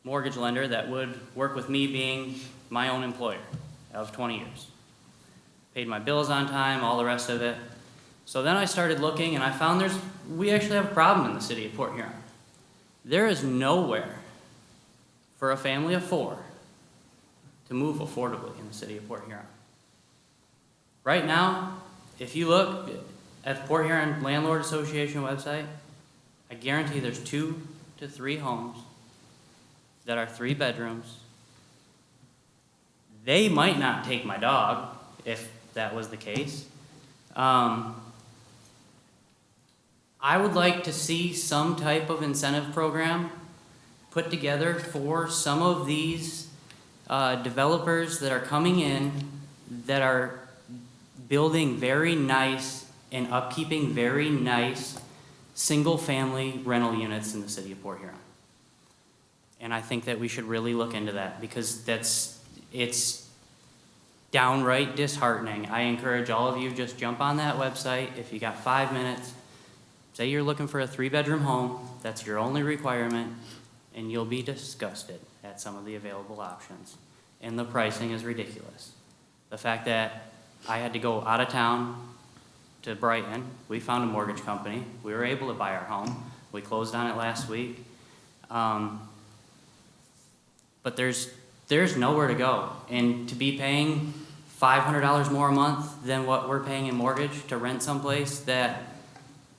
mortgage lender that would work with me being my own employer of 20 years. Paid my bills on time, all the rest of it. So then I started looking, and I found we actually have a problem in the city of Port Huron. There is nowhere for a family of 4 to move affordably in the city of Port Huron. Right now, if you look at the Port Huron Landlord Association website, I guarantee there's 2 to 3 homes that are 3 bedrooms. They might not take my dog, if that was the case. I would like to see some type of incentive program put together for some of these developers that are coming in that are building very nice and upkeeping very nice single-family rental units in the city of Port Huron. And I think that we should really look into that, because it's downright disheartening. I encourage all of you, just jump on that website. If you got 5 minutes, say you're looking for a 3-bedroom home, that's your only requirement, and you'll be disgusted at some of the available options. And the pricing is ridiculous. The fact that I had to go out of town to Brighton, we found a mortgage company, we were able to buy our home, we closed on it last week. But there's nowhere to go. And to be paying $500 more a month than what we're paying in mortgage to rent someplace that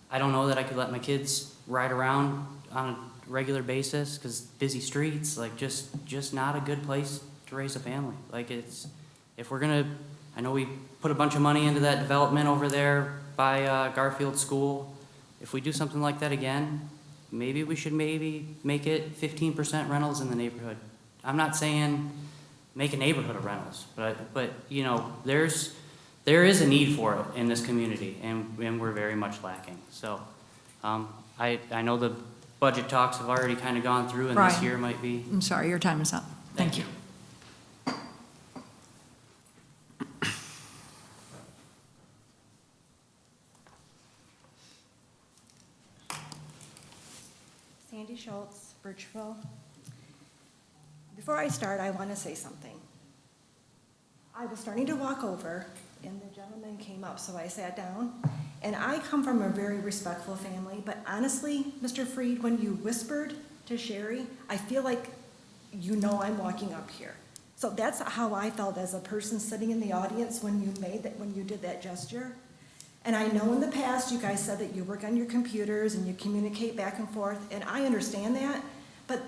I don't know that I could let my kids ride around on a regular basis, because busy streets, like just not a good place to raise a family. Like if we're gonna, I know we put a bunch of money into that development over there by Garfield School. If we do something like that again, maybe we should make it 15% rentals in the neighborhood. I'm not saying make a neighborhood of rentals, but you know, there is a need for it in this community, and we're very much lacking. So I know the budget talks have already kind of gone through, and this Brian, year might be. I'm sorry, your time is up. Thank you. Sandy Schultz, Birchville. Before I start, I want to say something. I was starting to walk over, and the gentleman came up, so I sat down. And I come from a very respectful family, but honestly, Mr. Freed, when you whispered to Sherry, I feel like you know I'm walking up here. So that's how I felt as a person sitting in the audience when you did that gesture. And I know in the past you guys said that you work on your computers and you communicate back and forth, and I understand that, but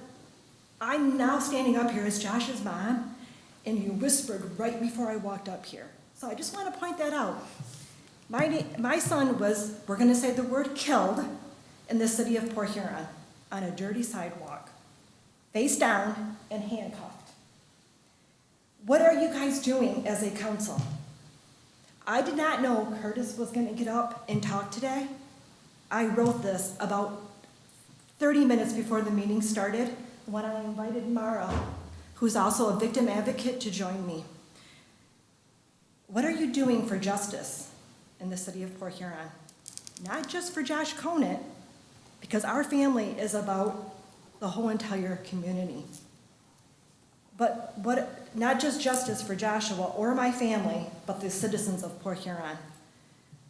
I'm now standing up here as Josh's mom, and you whispered right before I walked up here. So I just want to point that out. My son was, we're going to say the word killed, in the city of Port Huron on a dirty sidewalk, face down and handcuffed. What are you guys doing as a council? I did not know Curtis was going to get up and talk today. I wrote this about 30 minutes before the meeting started when I invited Mara, who's also a victim advocate, to join me. What are you doing for justice in the city of Port Huron? Not just for Josh Conant, because our family is about the whole entire community. But not just justice for Joshua or my family, but the citizens of Port Huron.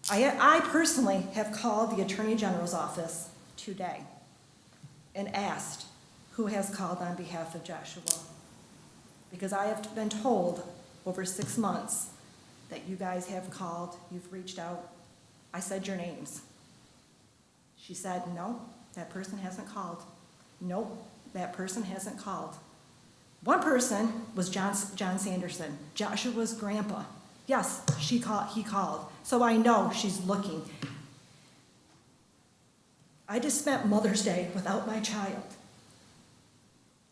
I personally have called the Attorney General's office today and asked who has called on behalf of Joshua. Because I have been told over 6 months that you guys have called, you've reached out. I said your names. She said, no, that person hasn't called. Nope, that person hasn't called. One person was John Sanderson, Joshua's grandpa. Yes, he called. So I know she's looking. I just spent Mother's Day without my child.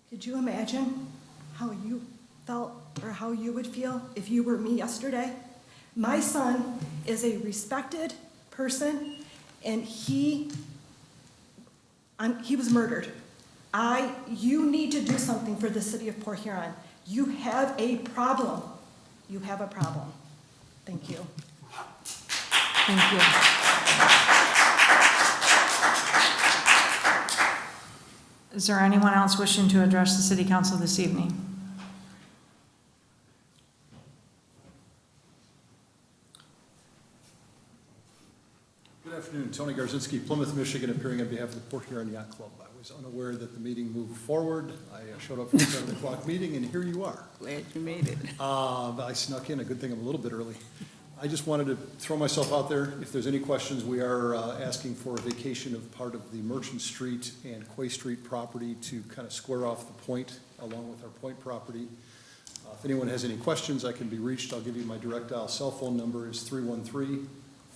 Could you imagine how you felt or how you would feel if you were me yesterday? My son is a respected person, and he was murdered. You need to do something for the city of Port Huron. You have a problem. You have a problem. Thank you. Thank you. Is there anyone else wishing to address the city council this evening? Good afternoon, Tony Garzinski, Plymouth, Michigan, appearing on behalf of the Port Huron Yacht Club. I was unaware that the meeting moved forward. I showed up for the 7 o'clock meeting, and here you are. Glad you made it. I snuck in, a good thing I'm a little bit early. I just wanted to throw myself out there. If there's any questions, we are asking for a vacation of part of the Merchant Street and Quay Street property to kind of square off the point along with our point property. If anyone has any questions, I can be reached. I'll give you my direct dial cell phone number is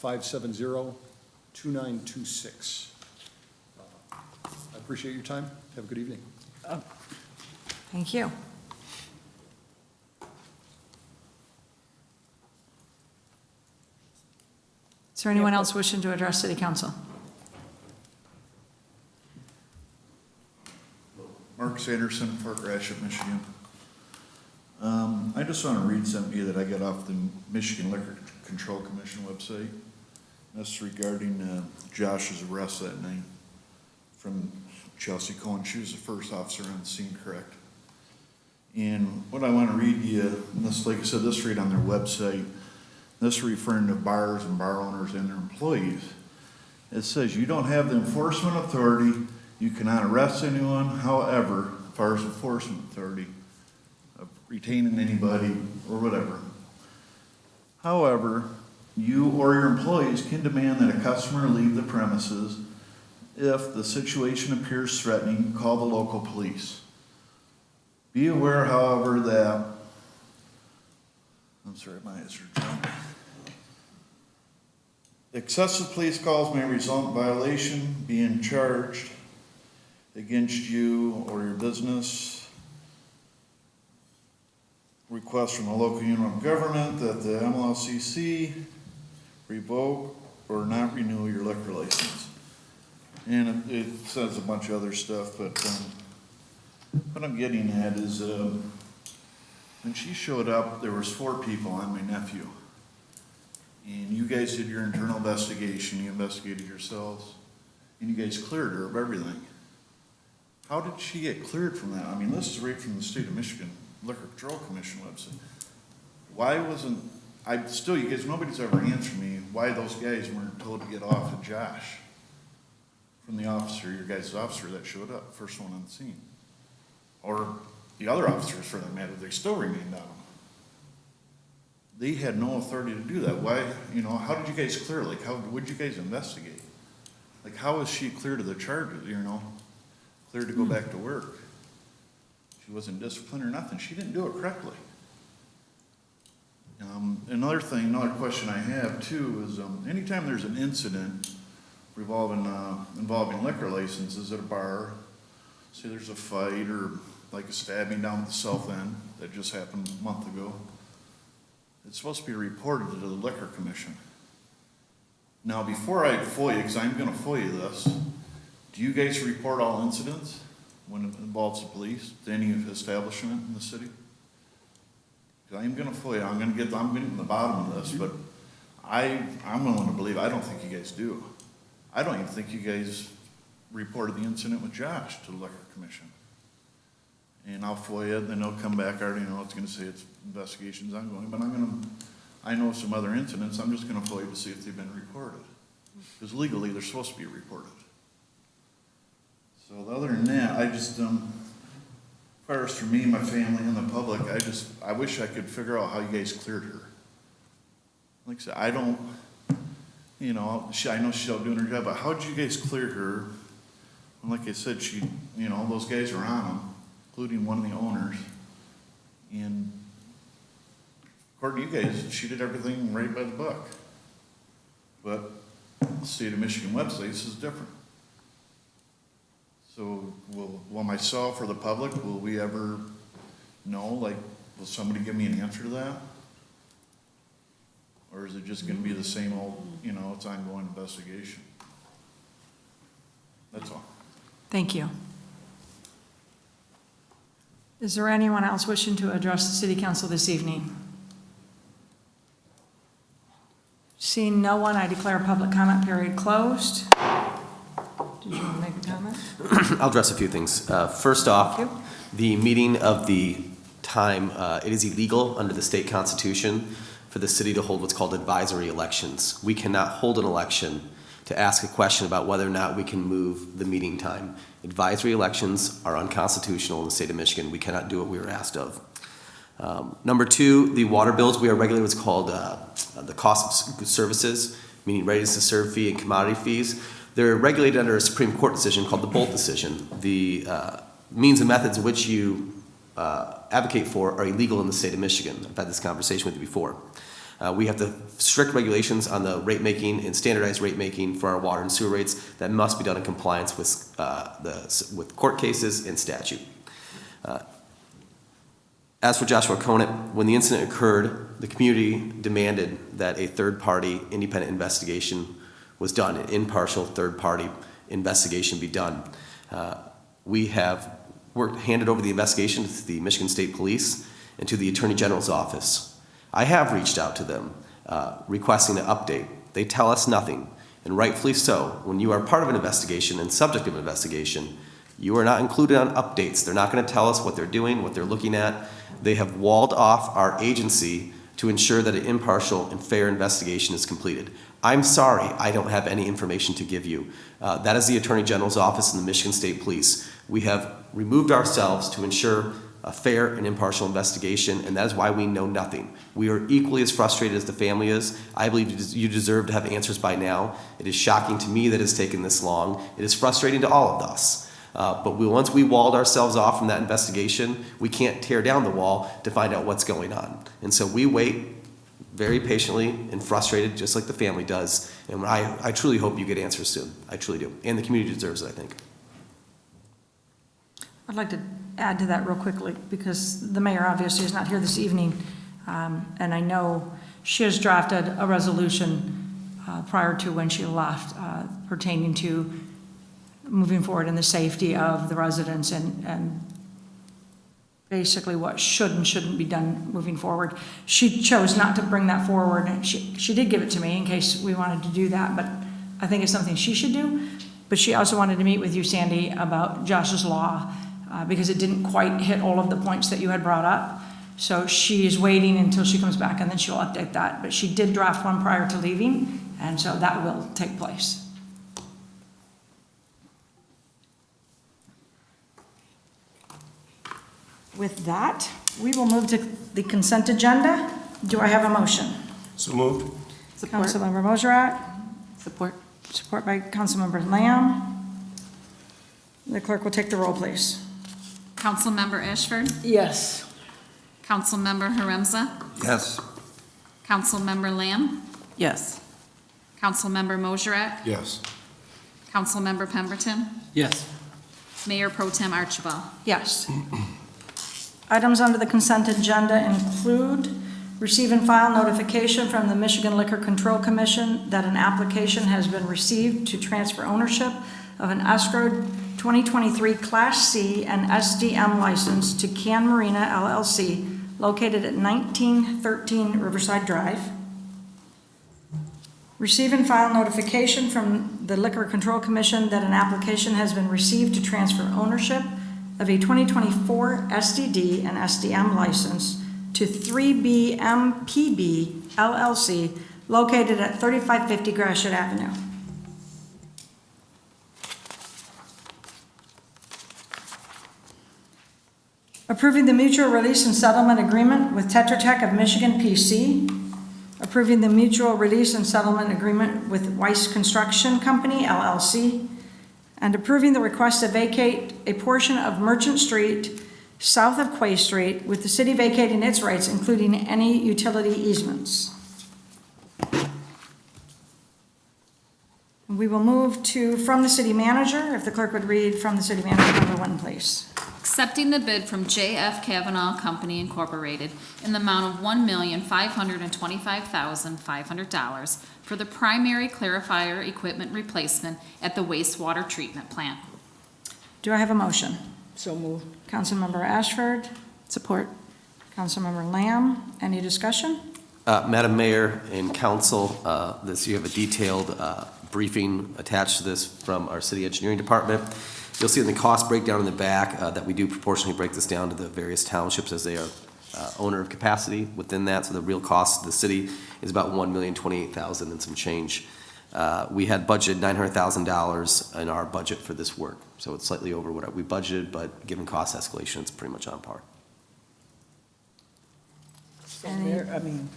313-570-2926. I appreciate your time. Have a good evening. Thank you. Is there anyone else wishing to address City Council? Mark Sanderson, Fort Gratiot, Michigan. I just want to read something to you that I got off the Michigan Liquor Control Commission website. That's regarding Josh's arrest that night from Chelsea Cohen. She was the first officer on the scene, correct? And what I want to read to you, and this, like I said, this read on their website, this referring to bars and bar owners and their employees. It says, you don't have the enforcement authority, you cannot arrest anyone, however, as far as enforcement authority, of retaining anybody or whatever. However, you or your employees can demand that a customer leave the premises. If the situation appears threatening, call the local police. Be aware, however, that, I'm sorry, my eyes are dry. Excessive police calls may result in violation being charged against you or your business. Request from the local unit of government that the MLCC revoke or not renew your liquor license. And it says a bunch of other stuff, but what I'm getting at is when she showed up, there was 4 people and my nephew. And you guys did your internal investigation, you investigated yourselves, and you guys cleared her of everything. How did she get cleared from that? I mean, this is right from the State of Michigan Liquor Control Commission website. Why wasn't, you guys, nobody's ever answered me why those guys weren't told to get off of Josh from the officer, your guys' officer that showed up, first one on the scene. Or the other officers for that matter, they still remained on them. They had no authority to do that. Why, how did you guys clear? Like, would you guys investigate? Like, how was she cleared of the charges, cleared to go back to work? She wasn't disciplined or nothing. She didn't do it correctly. Another question I have too is anytime there's an incident involving liquor licenses at a bar, say there's a fight or like a stabbing down at the south end that just happened a month ago, it's supposed to be reported to the Liquor Commission. Now, before I FOIA, because I'm going to FOIA this, do you guys report all incidents when it involves the police to any establishment in the city? Because I'm going to FOIA. I'm getting to the bottom of this, but I'm willing to believe I don't think you guys do. I don't even think you guys reported the incident with Josh to the Liquor Commission. And I'll FOIA it, then they'll come back. I already know it's going to say it's investigation's ongoing, but I know some other incidents. I'm just going to FOIA to see if they've been reported. Because legally, they're supposed to be reported. So other than that, as far as for me, my family, and the public, I wish I could figure out how you guys cleared her. Like I said, I know she's out doing her job, but how did you guys clear her? And like I said, those guys are on them, including one of the owners. And according to you guys, she did everything right by the book. But the State of Michigan website is different. So will myself or the public, will we ever know, will somebody give me an answer to that? Or is it just gonna be the same old, it's ongoing investigation? That's all. Thank you. Is there anyone else wishing to address the City Council this evening? Seeing no one, I declare public comment period closed. Did you want to make a comment? I'll address a few things. First off, the meeting of the time, it is illegal under the state constitution for the city to hold what's called advisory elections. We cannot hold an election to ask a question about whether or not we can move the meeting time. Advisory elections are unconstitutional in the state of Michigan. We cannot do what we were asked of. Number two, the water bills, we are regulated what's called the cost of services, meaning readiness to serve fee and commodity fees. They're regulated under a Supreme Court decision called the Bolt decision. The means and methods in which you advocate for are illegal in the state of Michigan. I've had this conversation with you before. We have the strict regulations on the rate making and standardized rate making for our water and sewer rates that must be done in compliance with court cases and statute. As for Joshua Conant, when the incident occurred, the community demanded that a third-party independent investigation was done, an impartial third-party investigation be done. We have handed over the investigation to the Michigan State Police and to the Attorney General's office. I have reached out to them requesting an update. They tell us nothing, and rightfully so. When you are part of an investigation and subject of an investigation, you are not included on updates. They're not going to tell us what they're doing, what they're looking at. They have walled off our agency to ensure that an impartial and fair investigation is completed. I'm sorry, I don't have any information to give you. That is the Attorney General's office and the Michigan State Police. We have removed ourselves to ensure a fair and impartial investigation, and that is why we know nothing. We are equally as frustrated as the family is. I believe you deserve to have answers by now. It is shocking to me that it's taken this long. It is frustrating to all of us. But once we walled ourselves off from that investigation, we can't tear down the wall to find out what's going on. And so we wait very patiently and frustrated, just like the family does. And I truly hope you get answers soon. I truly do. And the community deserves it, I think. I'd like to add to that real quickly, because the mayor obviously is not here this evening, and I know she has drafted a resolution prior to when she left pertaining to moving forward in the safety of the residents and basically what should and shouldn't be done moving forward. She chose not to bring that forward. She did give it to me in case we wanted to do that, but I think it's something she should do. But she also wanted to meet with you, Sandy, about Josh's Law, because it didn't quite hit all of the points that you had brought up. So she is waiting until she comes back, and then she'll update that. But she did draft one prior to leaving, and so that will take place. With that, we will move to the consent agenda. Do I have a motion? So moved. Support. Councilmember Mosrak. Support. Support by Councilmember Lamb. The clerk will take the roll, please. Councilmember Ashford? Yes. Councilmember Haremza? Yes. Councilmember Lamb? Yes. Councilmember Mosrak? Yes. Councilmember Pemberton? Yes. Mayor Pro Tem Archibald? Yes. Items under the consent agenda include receive and file notification from the Michigan Liquor Control Commission that an application has been received to transfer ownership of an escrowed 2023 Class C and SDM license to Can Marina LLC located at 1913 Riverside Drive. Receive and file notification from the Liquor Control Commission that an application has been received to transfer ownership of a 2024 SDD and SDM license to 3BMPB LLC located at 3550 Gratiot Avenue. Approving the mutual release and settlement agreement with Tetra Tech of Michigan PC. Approving the mutual release and settlement agreement with Weiss Construction Company LLC. And approving the request to vacate a portion of Merchant Street south of Quay Street, with the city vacating its rights, including any utility easements. We will move to from the city manager. If the clerk would read from the city manager number 1, please. Accepting the bid from J.F. Kavanaugh Company Incorporated in the amount of $1,525,500 for the primary clarifier equipment replacement at the wastewater treatment plant. Do I have a motion? So moved. Councilmember Ashford. Support. Councilmember Lamb. Any discussion? Madam Mayor and Council, you have a detailed briefing attached to this from our city engineering department. You'll see in the cost breakdown in the back that we do proportionally break this down to the various townships as they are owner of capacity within that. So the real cost to the city is about $1,028,000 and some change. We had budgeted $900,000 in our budget for this work, so it's slightly over what we budgeted, but given cost escalation, it's pretty much on par. So Mayor, I mean.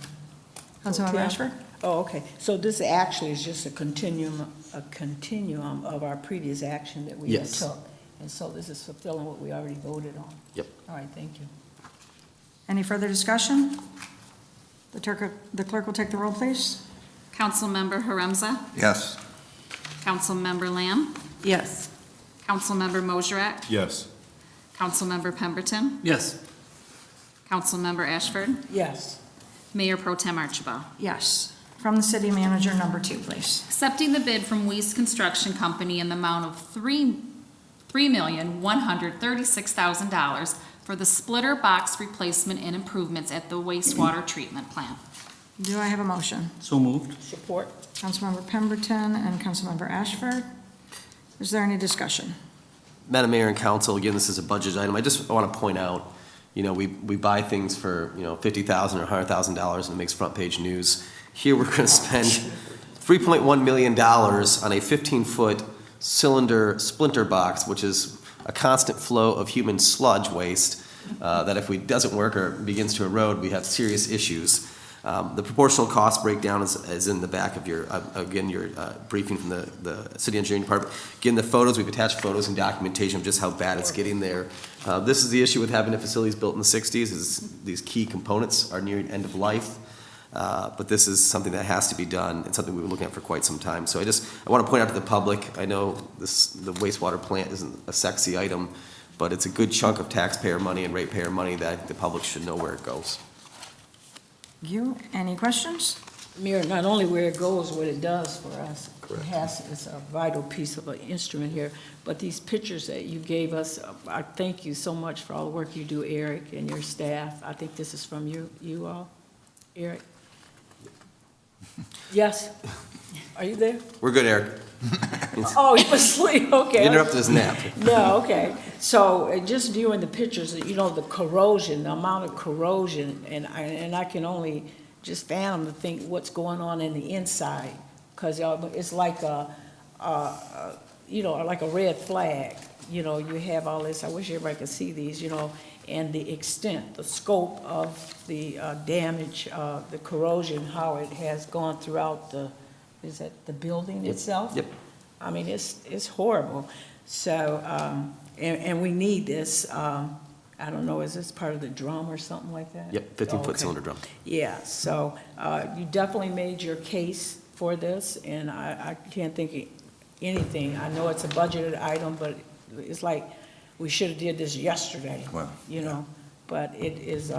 Councilmember Ashford? Oh, okay. So this actually is just a continuum of our previous action that we had Yes. took. And so this is fulfilling what we already voted on. Yep. All right, thank you. Any further discussion? The clerk will take the roll, please. Councilmember Haremza. Yes. Councilmember Lamb. Yes. Councilmember Mosrak. Yes. Councilmember Pemberton. Yes. Councilmember Ashford. Yes. Mayor Pro Tem Archibald. Yes. From the city manager, number 2, please. Accepting the bid from Weiss Construction Company in the amount of $3,136,000 for the splitter box replacement and improvements at the wastewater treatment plant. Do I have a motion? So moved. Support. Councilmember Pemberton and Councilmember Ashford. Is there any discussion? Madam Mayor and Council, again, this is a budget item. I just want to point out, you know, we buy things for, you know, $50,000 or $100,000 and it makes front page news. Here, we're going to spend $3.1 million on a 15-foot cylinder splinter box, which is a constant flow of human sludge waste that if it doesn't work or begins to erode, we have serious issues. The proportional cost breakdown is in the back of your, again, your briefing from the city engineering department. Again, the photos, we've attached photos and documentation of just how bad it's getting there. This is the issue with having the facilities built in the 60s, is these key components are near end of life. But this is something that has to be done. It's something we've been looking at for quite some time. So I want to point out to the public, I know the wastewater plant isn't a sexy item, but it's a good chunk of taxpayer money and ratepayer money that I think the public should know where it goes. Thank you. Any questions? Mayor, not only where it goes, what it does for us. Correct. It's a vital piece of an instrument here. But these pictures that you gave us, I thank you so much for all the work you do, Eric, and your staff. I think this is from you all, Eric. Yes? Are you there? We're good, Eric. Oh, you was asleep, okay. You interrupted his nap. No, okay. So just viewing the pictures, you know, the corrosion, the amount of corrosion, and I can only just fathom to think what's going on in the inside. Because it's like you know, like a red flag. You know, you have all this, I wish everybody could see these, you know, and the extent, the scope of the damage, the corrosion, how it has gone throughout the building itself? Yep. I mean, it's horrible. So, and we need this, I don't know, is this part of the drum or something like that? Yep, 15-foot Okay. cylinder drum. Yeah, so you definitely made your case for this, and I can't think of anything. I know it's a budgeted item, but it's like, we should have did this yesterday, Well, you know? But it is,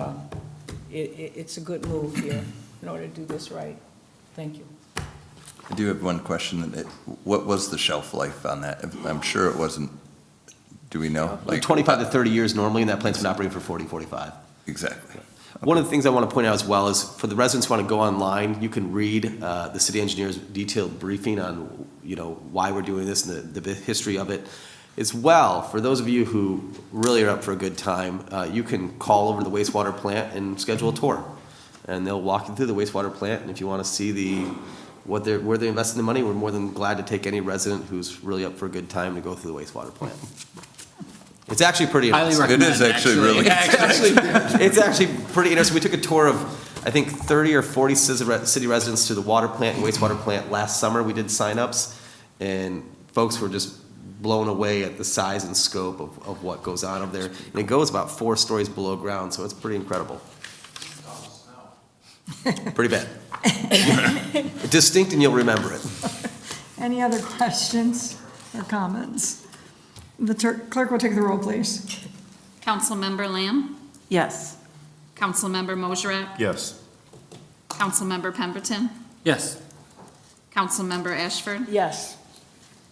it's a good move here in order to do this right. Thank you. I do have one question. What was the shelf life on that? I'm sure it wasn't, do we know? Like 25 to 30 years normally, and that plant's been operating for 40, 45. Exactly. One of the things I want to point out as well is for the residents who want to go online, you can read the city engineer's detailed briefing on, you know, why we're doing this and the history of it. As well, for those of you who really are up for a good time, you can call over to the wastewater plant and schedule a tour. And they'll walk you through the wastewater plant, and if you want to see where they're investing the money, we're more than glad to take any resident who's really up for a good time to go through the wastewater plant. It's actually pretty Highly interesting. recommend. It is actually really. It's actually pretty interesting. We took a tour of, I think, 30 or 40 city residents to the water plant and wastewater plant last summer. We did signups, and folks were just blown away at the size and scope of what goes on over there. And it goes about 4 stories below ground, so it's pretty incredible. Pretty bad. Distinct, and you'll remember it. Any other questions or comments? The clerk will take the roll, please. Councilmember Lamb. Yes. Councilmember Mosrak. Yes. Councilmember Pemberton. Yes. Councilmember Ashford. Yes.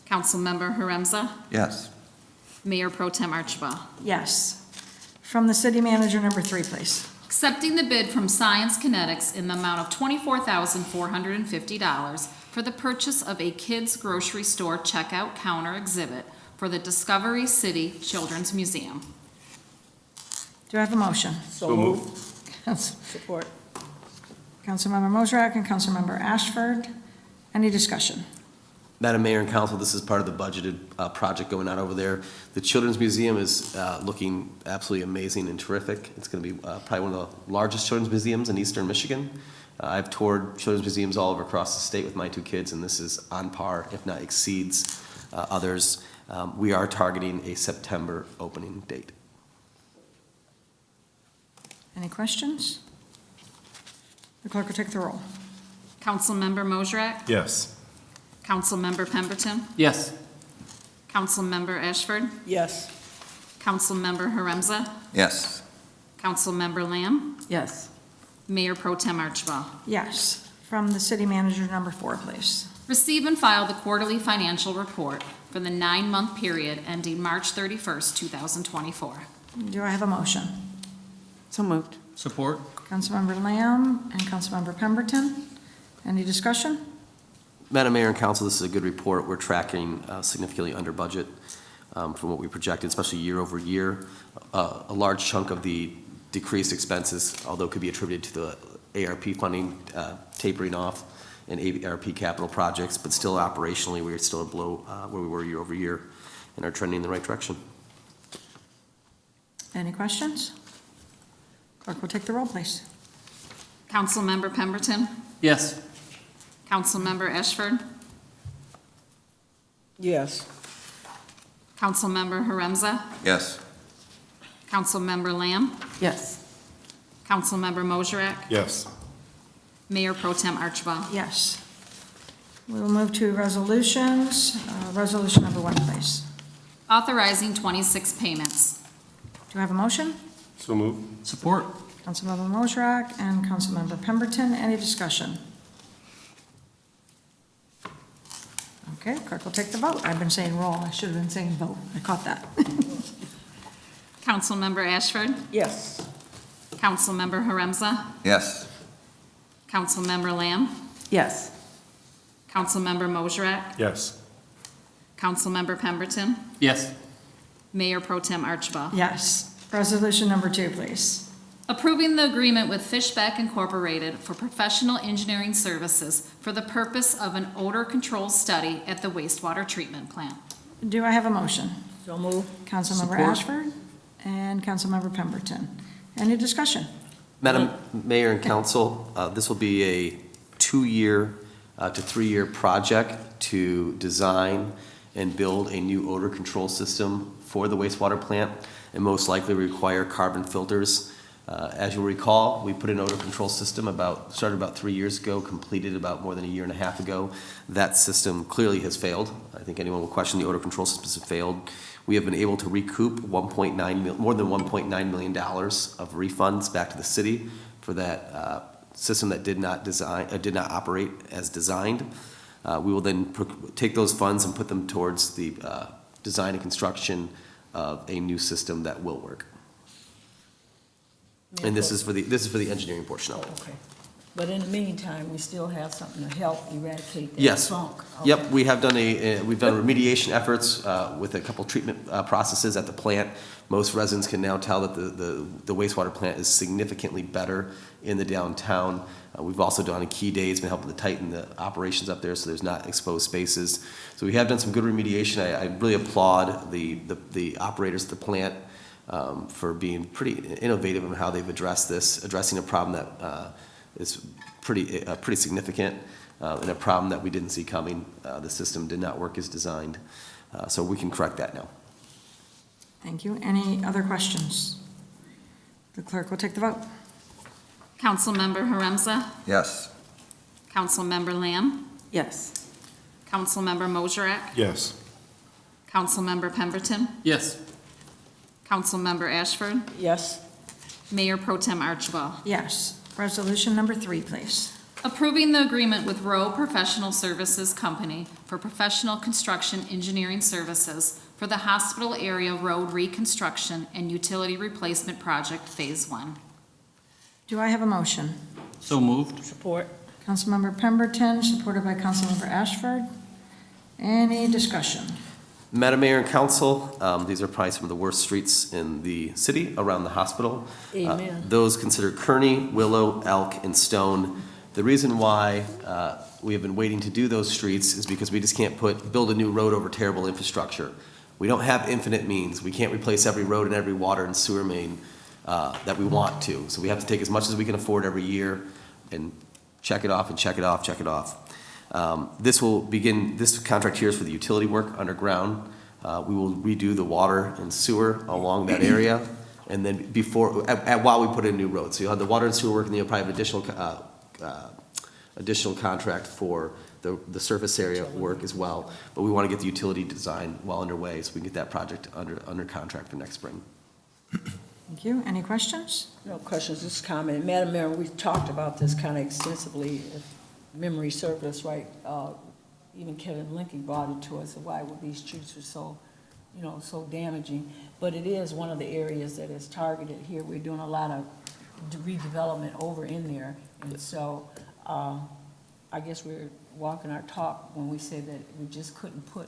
Councilmember Haremza. Yes. Mayor Pro Tem Archibald. Yes. From the city manager, number 3, please. Accepting the bid from Science Kinetics in the amount of $24,450 for the purchase of a kids' grocery store checkout counter exhibit for the Discovery City Children's Museum. Do I have a motion? So moved. Support. Councilmember Mosrak and Councilmember Ashford. Any discussion? Madam Mayor and Council, this is part of the budgeted project going on over there. The Children's Museum is looking absolutely amazing and terrific. It's going to be probably one of the largest children's museums in eastern Michigan. I've toured children's museums all over across the state with my 2 kids, and this is on par, if not exceeds, others. We are targeting a September opening date. Any questions? The clerk will take the roll. Councilmember Mosrak? Yes. Councilmember Pemberton? Yes. Councilmember Ashford? Yes. Councilmember Haremza? Yes. Councilmember Lamb? Yes. Mayor Pro Tem Archibald. Yes. From the city manager, number 4, please. Receive and file the quarterly financial report for the 9-month period ending March 31st, 2024. Do I have a motion? So moved. Support. Councilmember Lamb and Councilmember Pemberton. Any discussion? Madam Mayor and Council, this is a good report. We're tracking significantly under budget from what we projected, especially year over year. A large chunk of the decreased expenses, although could be attributed to the ARP funding tapering off and ARP capital projects, but still operationally, we're still below where we were year over year and are trending in the right direction. Any questions? Clerk will take the roll, please. Councilmember Pemberton? Yes. Councilmember Ashford? Yes. Councilmember Haremza? Yes. Councilmember Lamb? Yes. Councilmember Mosrak? Yes. Mayor Pro Tem Archibald. Yes. We will move to resolutions. Resolution number 1, please. Authorizing 26 payments. Do I have a motion? So moved. Support. Councilmember Mosrak and Councilmember Pemberton. Any discussion? Okay, clerk will take the vote. I've been saying roll. I should have been saying vote. I caught that. Councilmember Ashford? Yes. Councilmember Haremza? Yes. Councilmember Lamb? Yes. Councilmember Mosrak? Yes. Councilmember Pemberton? Yes. Mayor Pro Tem Archibald. Yes. Resolution number 2, please. Approving the agreement with Fishback Incorporated for professional engineering services for the purpose of an odor control study at the wastewater treatment plant. Do I have a motion? So moved. Councilmember Support. Ashford and Councilmember Pemberton. Any discussion? Madam Mayor and Council, this will be a 2-year to 3-year project to design and build a new odor control system for the wastewater plant, and most likely require carbon filters. As you'll recall, we put an odor control system started about 3 years ago, completed about more than a year and a half ago. That system clearly has failed. I think anyone will question the odor control systems have failed. We have been able to recoup more than $1.9 million of refunds back to the city for that system that did not operate as designed. We will then take those funds and put them towards the design and construction of a new system that will work. And this is for the engineering portion of it. Okay. But in the meantime, we still have something to help eradicate that Yes. funk. Yep, Okay. we have done remediation efforts with a couple treatment processes at the plant. Most residents can now tell that the wastewater plant is significantly better in the downtown. We've also done key days, been helping to tighten the operations up there so there's not exposed spaces. So we have done some good remediation. I really applaud the operators at the plant for being pretty innovative in how they've addressing a problem that is pretty significant and a problem that we didn't see coming. The system did not work as designed, so we can correct that now. Thank you. Any other questions? The clerk will take the vote. Councilmember Haremza? Yes. Councilmember Lamb? Yes. Councilmember Mosrak? Yes. Councilmember Pemberton? Yes. Councilmember Ashford? Yes. Mayor Pro Tem Archibald. Yes. Resolution number 3, please. Approving the agreement with Rowe Professional Services Company for professional construction engineering services for the hospital area road reconstruction and utility replacement project Phase 1. Do I have a motion? So moved. Support. Councilmember Pemberton, supported by Councilmember Ashford. Any discussion? Madam Mayor and Council, these are probably some of the worst streets in the city around the hospital. Amen. Those considered Kearney, Willow, Elk, and Stone. The reason why we have been waiting to do those streets is because we just can't build a new road over terrible infrastructure. We don't have infinite means. We can't replace every road and every water and sewer main that we want to. So we have to take as much as we can afford every year and check it off and check it off, check it off. This contract here is for the utility work underground. We will redo the water and sewer along that area. And then while we put in new roads. So you'll have the water and sewer work, and you'll probably have additional contract for the surface area work as well. But we want to get the utility design well underway so we can get that project under contract for next spring. Thank you. Any questions? No questions, just comment. Madam Mayor, we talked about this kind of extensively, if memory serves us right. Even Kevin Lincoln brought it to us, why would these streets are so, so damaging. But it is one of the areas that is targeted here. We're doing a lot of redevelopment over in there. And so I guess we're walking our talk when we say that we just couldn't put,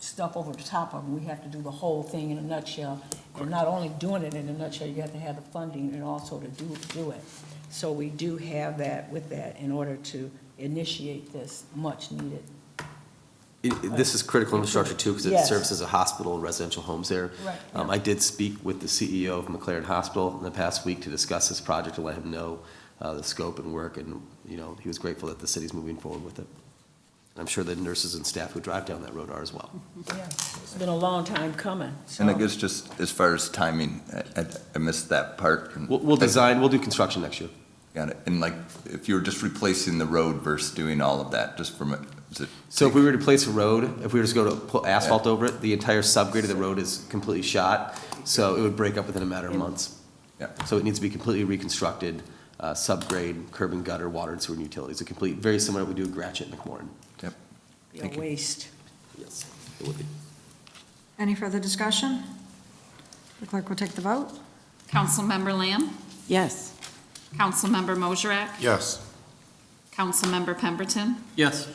stuff over the top of them. We have to do the whole thing in a nutshell. And not only doing it in a nutshell, you have to have the funding and also to do it. So we do have that with that in order to initiate this much needed. This is critical infrastructure too, because it Yes. serves as a hospital and residential homes there. Right, yeah. I did speak with the CEO of McLaren Hospital in the past week to discuss this project and let him know the scope and work, and he was grateful that the city's moving forward with it. I'm sure the nurses and staff who drive down that road are as well. Yeah, it's been a long time coming. So. And I guess just as far as timing, I missed that part. We'll do construction next year. Got it. And like, if you were just replacing the road versus doing all of that, just from So if we were to replace a road, if we were just go to put asphalt over it, the entire subgrade of the road is completely shot, so it would break up within a matter of months. Yeah. So it needs to be completely reconstructed, subgrade, curb and gutter, water and sewer and utilities. Very similar to what we do at Gratiot and McMorrin. Yep. Be a waste. Yes, it would be. Any further discussion? The clerk will take the vote. Councilmember Lamb? Yes. Councilmember Mosherak? Yes. Councilmember Pemberton? Yes.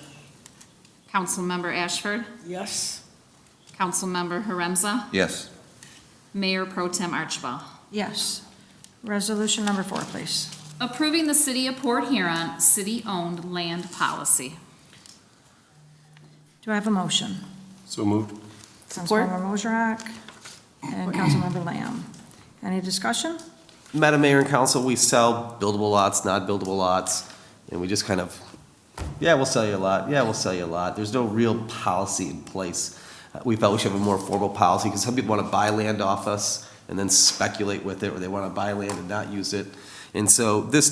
Councilmember Ashford? Yes. Councilmember Haremza? Yes. Mayor Pro Tem Archibald. Yes. Resolution number 4, please. Approving the City of Port Huron city-owned land policy. Do I have a motion? So moved. Support. Councilmember Mosherak and Councilmember Lamb. Any discussion? Madam Mayor and Council, we sell buildable lots, not buildable lots, and we just kind of, we'll sell you a lot, we'll sell you a lot. There's no real policy in place. We felt we should have a more formal policy, because some people want to buy land off us and then speculate with it, or they want to buy land and not use it. And so this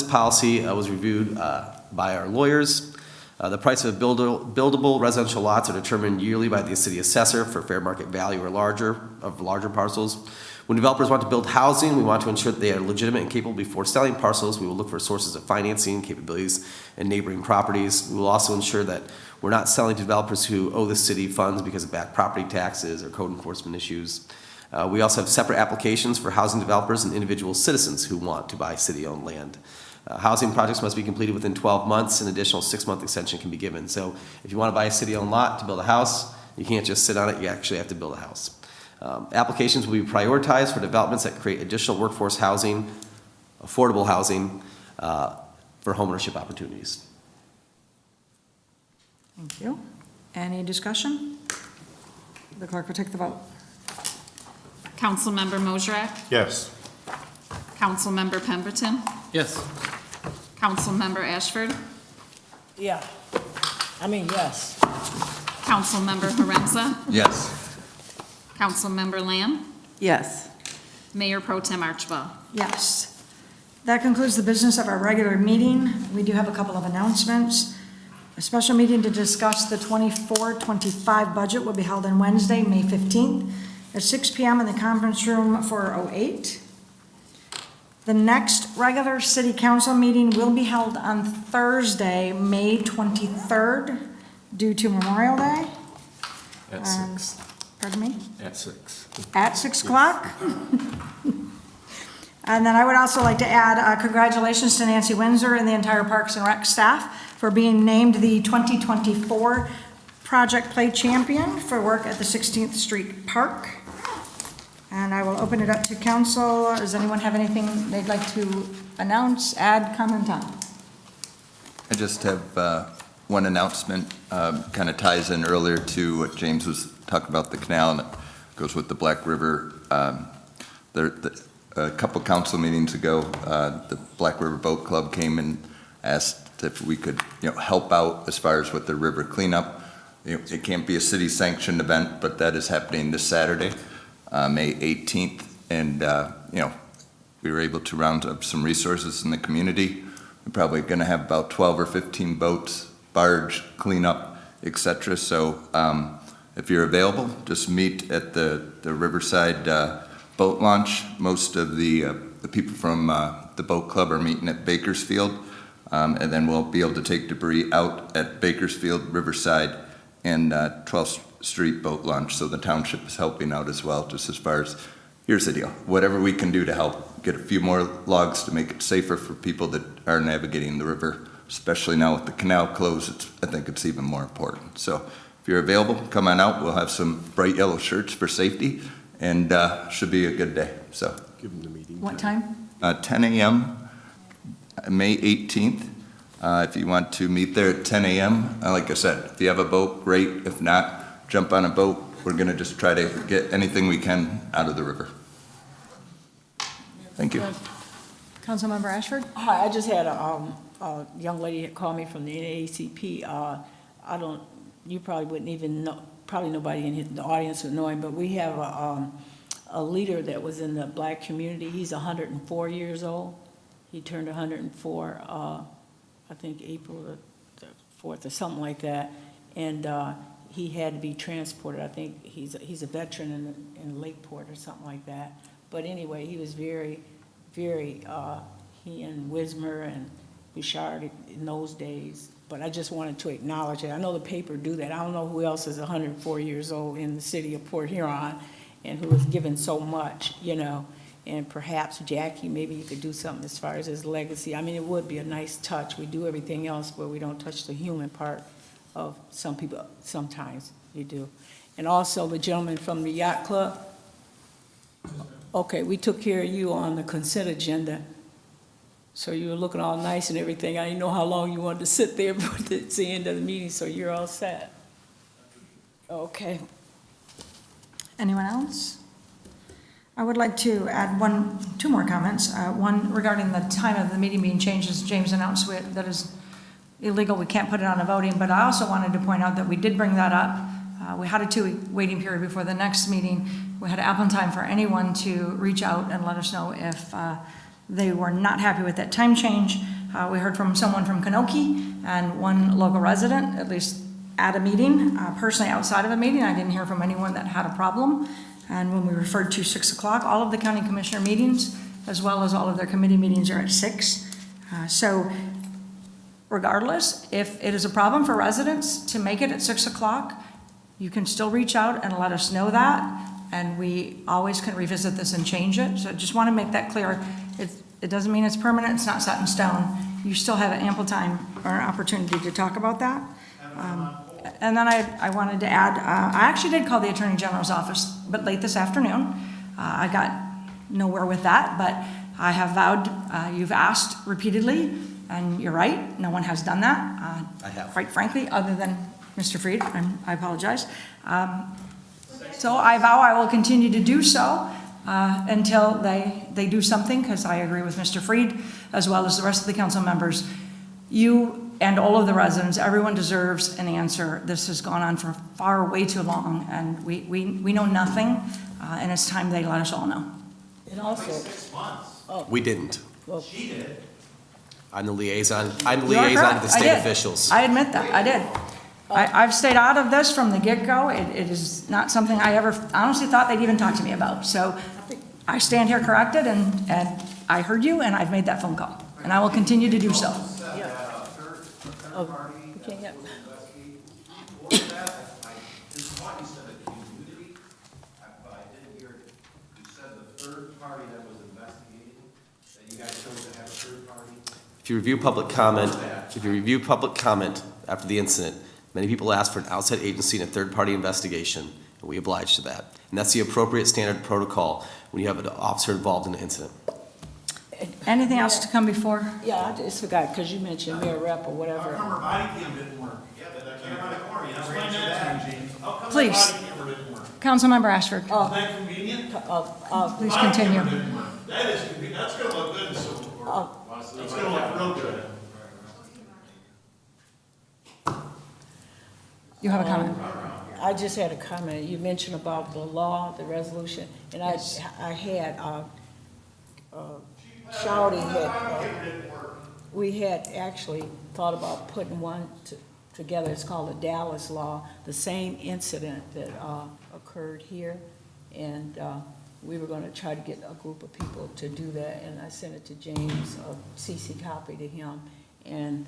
policy was reviewed by our lawyers. The price of buildable residential lots are determined yearly by the city assessor for fair market value or larger parcels. When developers want to build housing, we want to ensure that they are legitimate and capable before selling parcels. We will look for sources of financing, capabilities, and neighboring properties. We will also ensure that we're not selling to developers who owe the city funds because of back property taxes or code enforcement issues. We also have separate applications for housing developers and individual citizens who want to buy city-owned land. Housing projects must be completed within 12 months. An additional 6-month extension can be given. So if you want to buy a city-owned lot to build a house, you can't just sit on it. You actually have to build a house. Applications will be prioritized for developments that create additional workforce housing, affordable housing for homeownership opportunities. Thank you. Any discussion? The clerk will take the vote. Councilmember Mosherak? Yes. Councilmember Pemberton? Yes. Councilmember Ashford? Yeah. Yes. Councilmember Haremza? Yes. Councilmember Lamb? Yes. Mayor Pro Tem Archibald. Yes. That concludes the business of our regular meeting. We do have a couple of announcements. A special meeting to discuss the 24-25 budget will be held on Wednesday, May 15th at 6 p.m. in the conference room 408. The next regular city council meeting will be held on Thursday, May 23rd, due to Memorial Day. At 6. Pardon me? At 6. At 6 o'clock? And then I would also like to add congratulations to Nancy Windsor and the entire Parks and Rec staff for being named the 2024 Project Play Champion for work at the 16th Street Park. And I will open it up to council. Does anyone have anything they'd like to announce, add, comment on? I just have one announcement, kind of ties in earlier to what James was talking about, the canal, and it goes with the Black River. A couple council meetings ago, the Black River Boat Club came and asked if we could, help out as far as with the river cleanup. It can't be a city-sanctioned event, but that is happening this Saturday, May 18th, and we were able to round up some resources in the community. We're probably going to have about 12 or 15 boats, barge, cleanup, etc. So if you're available, just meet at the Riverside boat launch. Most of the people from the boat club are meeting at Bakersfield, and then we'll be able to take debris out at Bakersfield, Riverside, and 12th Street boat launch. So the township is helping out as well, just as far as, here's the deal, whatever we can do to help get a few more logs to make it safer for people that are navigating the river, especially now with the canal closed. I think it's even more important. So if you're available, come on out. We'll have some bright yellow shirts for safety, and should be a good day. So Give them the meeting. What time? 10 a.m., May 18th. If you want to meet there at 10 a.m., like I said, if you have a boat, great. If not, jump on a boat. We're going to just try to get anything we can out of the river. Thank you. Councilmember Ashford? Hi, I just had a young lady that called me from the NAACP. You probably wouldn't even know, probably nobody in the audience would know him, but we have a leader that was in the black community. He's 104 years old. He turned 104, I think April the 4th or something like that. And he had to be transported. I think he's a veteran in Lakeport or something like that. But anyway, he was very, very, he and Wismer and Bouchard in those days. But I just wanted to acknowledge it. I know the paper do that. I don't know who else is 104 years old in the city of Port Huron and who has given so much, And perhaps, Jackie, maybe you could do something as far as his legacy. I mean, it would be a nice touch. We do everything else, but we don't touch the human part of some people. Sometimes we do. And also the gentleman from the yacht club. Okay, we took care of you on the consent agenda. So you were looking all nice and everything. I didn't know how long you wanted to sit there, but it's the end of the meeting, so you're all set. Okay. Anyone else? I would like to add two more comments. One regarding the time of the meeting being changed, as James announced, that is illegal. We can't put it on a voting, but I also wanted to point out that we did bring that up. We had a 2-week waiting period before the next meeting. We had ample time for anyone to reach out and let us know if they were not happy with that time change. We heard from someone from Kanoki and one local resident, at least at a meeting. Personally, outside of a meeting, I didn't hear from anyone that had a problem. And when we referred to 6 o'clock, all of the county commissioner meetings, as well as all of their committee meetings, are at 6. So regardless, if it is a problem for residents to make it at 6 o'clock, you can still reach out and let us know that. And we always can revisit this and change it. So I just want to make that clear. It doesn't mean it's permanent. It's not set in stone. You still have ample time or opportunity to talk about that. And then I wanted to add, I actually did call the Attorney General's office, but late this afternoon. I got nowhere with that, but I have vowed, you've asked repeatedly, and you're right, no one has done that. I have. Quite frankly, other than Mr. Freed, I apologize. So I vow I will continue to do so until they do something, because I agree with Mr. Freed, as well as the rest of the council members. You and all of the residents, everyone deserves an answer. This has gone on for way too long, and we know nothing, and it's time they let us all know. And also, 6 months. We didn't. well, She did. I'm the liaison. I'm the You are liaison correct. to the I state did. officials. I admit that, I did. I've stayed out of this from the get-go. It is not something I ever honestly thought they'd even talk to me about. So I stand here corrected, and I heard you, and I've made that phone call, and I will continue to do so. we can't get. If you review public comment after the incident, many people asked for an outside agency and a third-party investigation, and we oblige to that. And that's the appropriate standard protocol when you have an officer involved in an incident. Anything else to come before? Yeah, I just forgot, because you mentioned mayor rep or whatever. How body cam didn't work? Yeah, but I came around the corner, you explain that to me, James. How come Please. body camera didn't work? Councilmember Ashford, Isn't that convenient? please Body continue. camera didn't work. That is convenient, that's gonna look good in civil court. That's gonna look real good. You have a comment? I just had a comment. You mentioned about the law, the resolution, and I had, Shouty had, we had actually thought about putting one together. It's called the Dallas Law, the same incident that occurred here. And we were gonna try to get a group of people to do that, and I sent it to James, a CC copy to him, and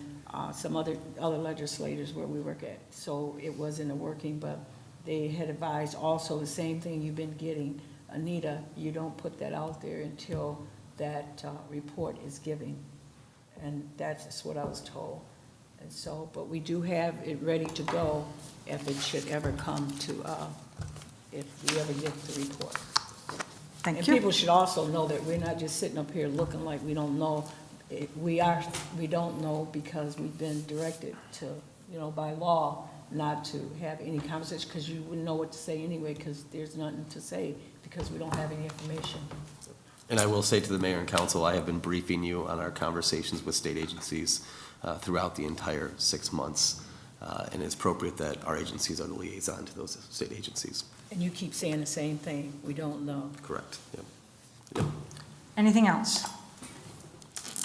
some other legislators where we work at. So it wasn't working, but they had advised also the same thing you've been getting. Anita, you don't put that out there until that report is given. And that's what I was told. And so, but we do have it ready to go if it should ever come to, if we ever get the report. Thank And you. people should also know that we're not just sitting up here looking like we don't know. We don't know because we've been directed to, by law, not to have any conversation, because you wouldn't know what to say anyway, because there's nothing to say, because we don't have any information. And I will say to the mayor and council, I have been briefing you on our conversations with state agencies throughout the entire 6 months. And it's appropriate that our agencies are the liaison to those state agencies. And you keep saying the same thing, we don't know. Correct. Yep. Anything else?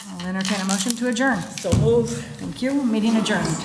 I'll entertain a motion to adjourn. So move. Thank you. Meeting adjourned.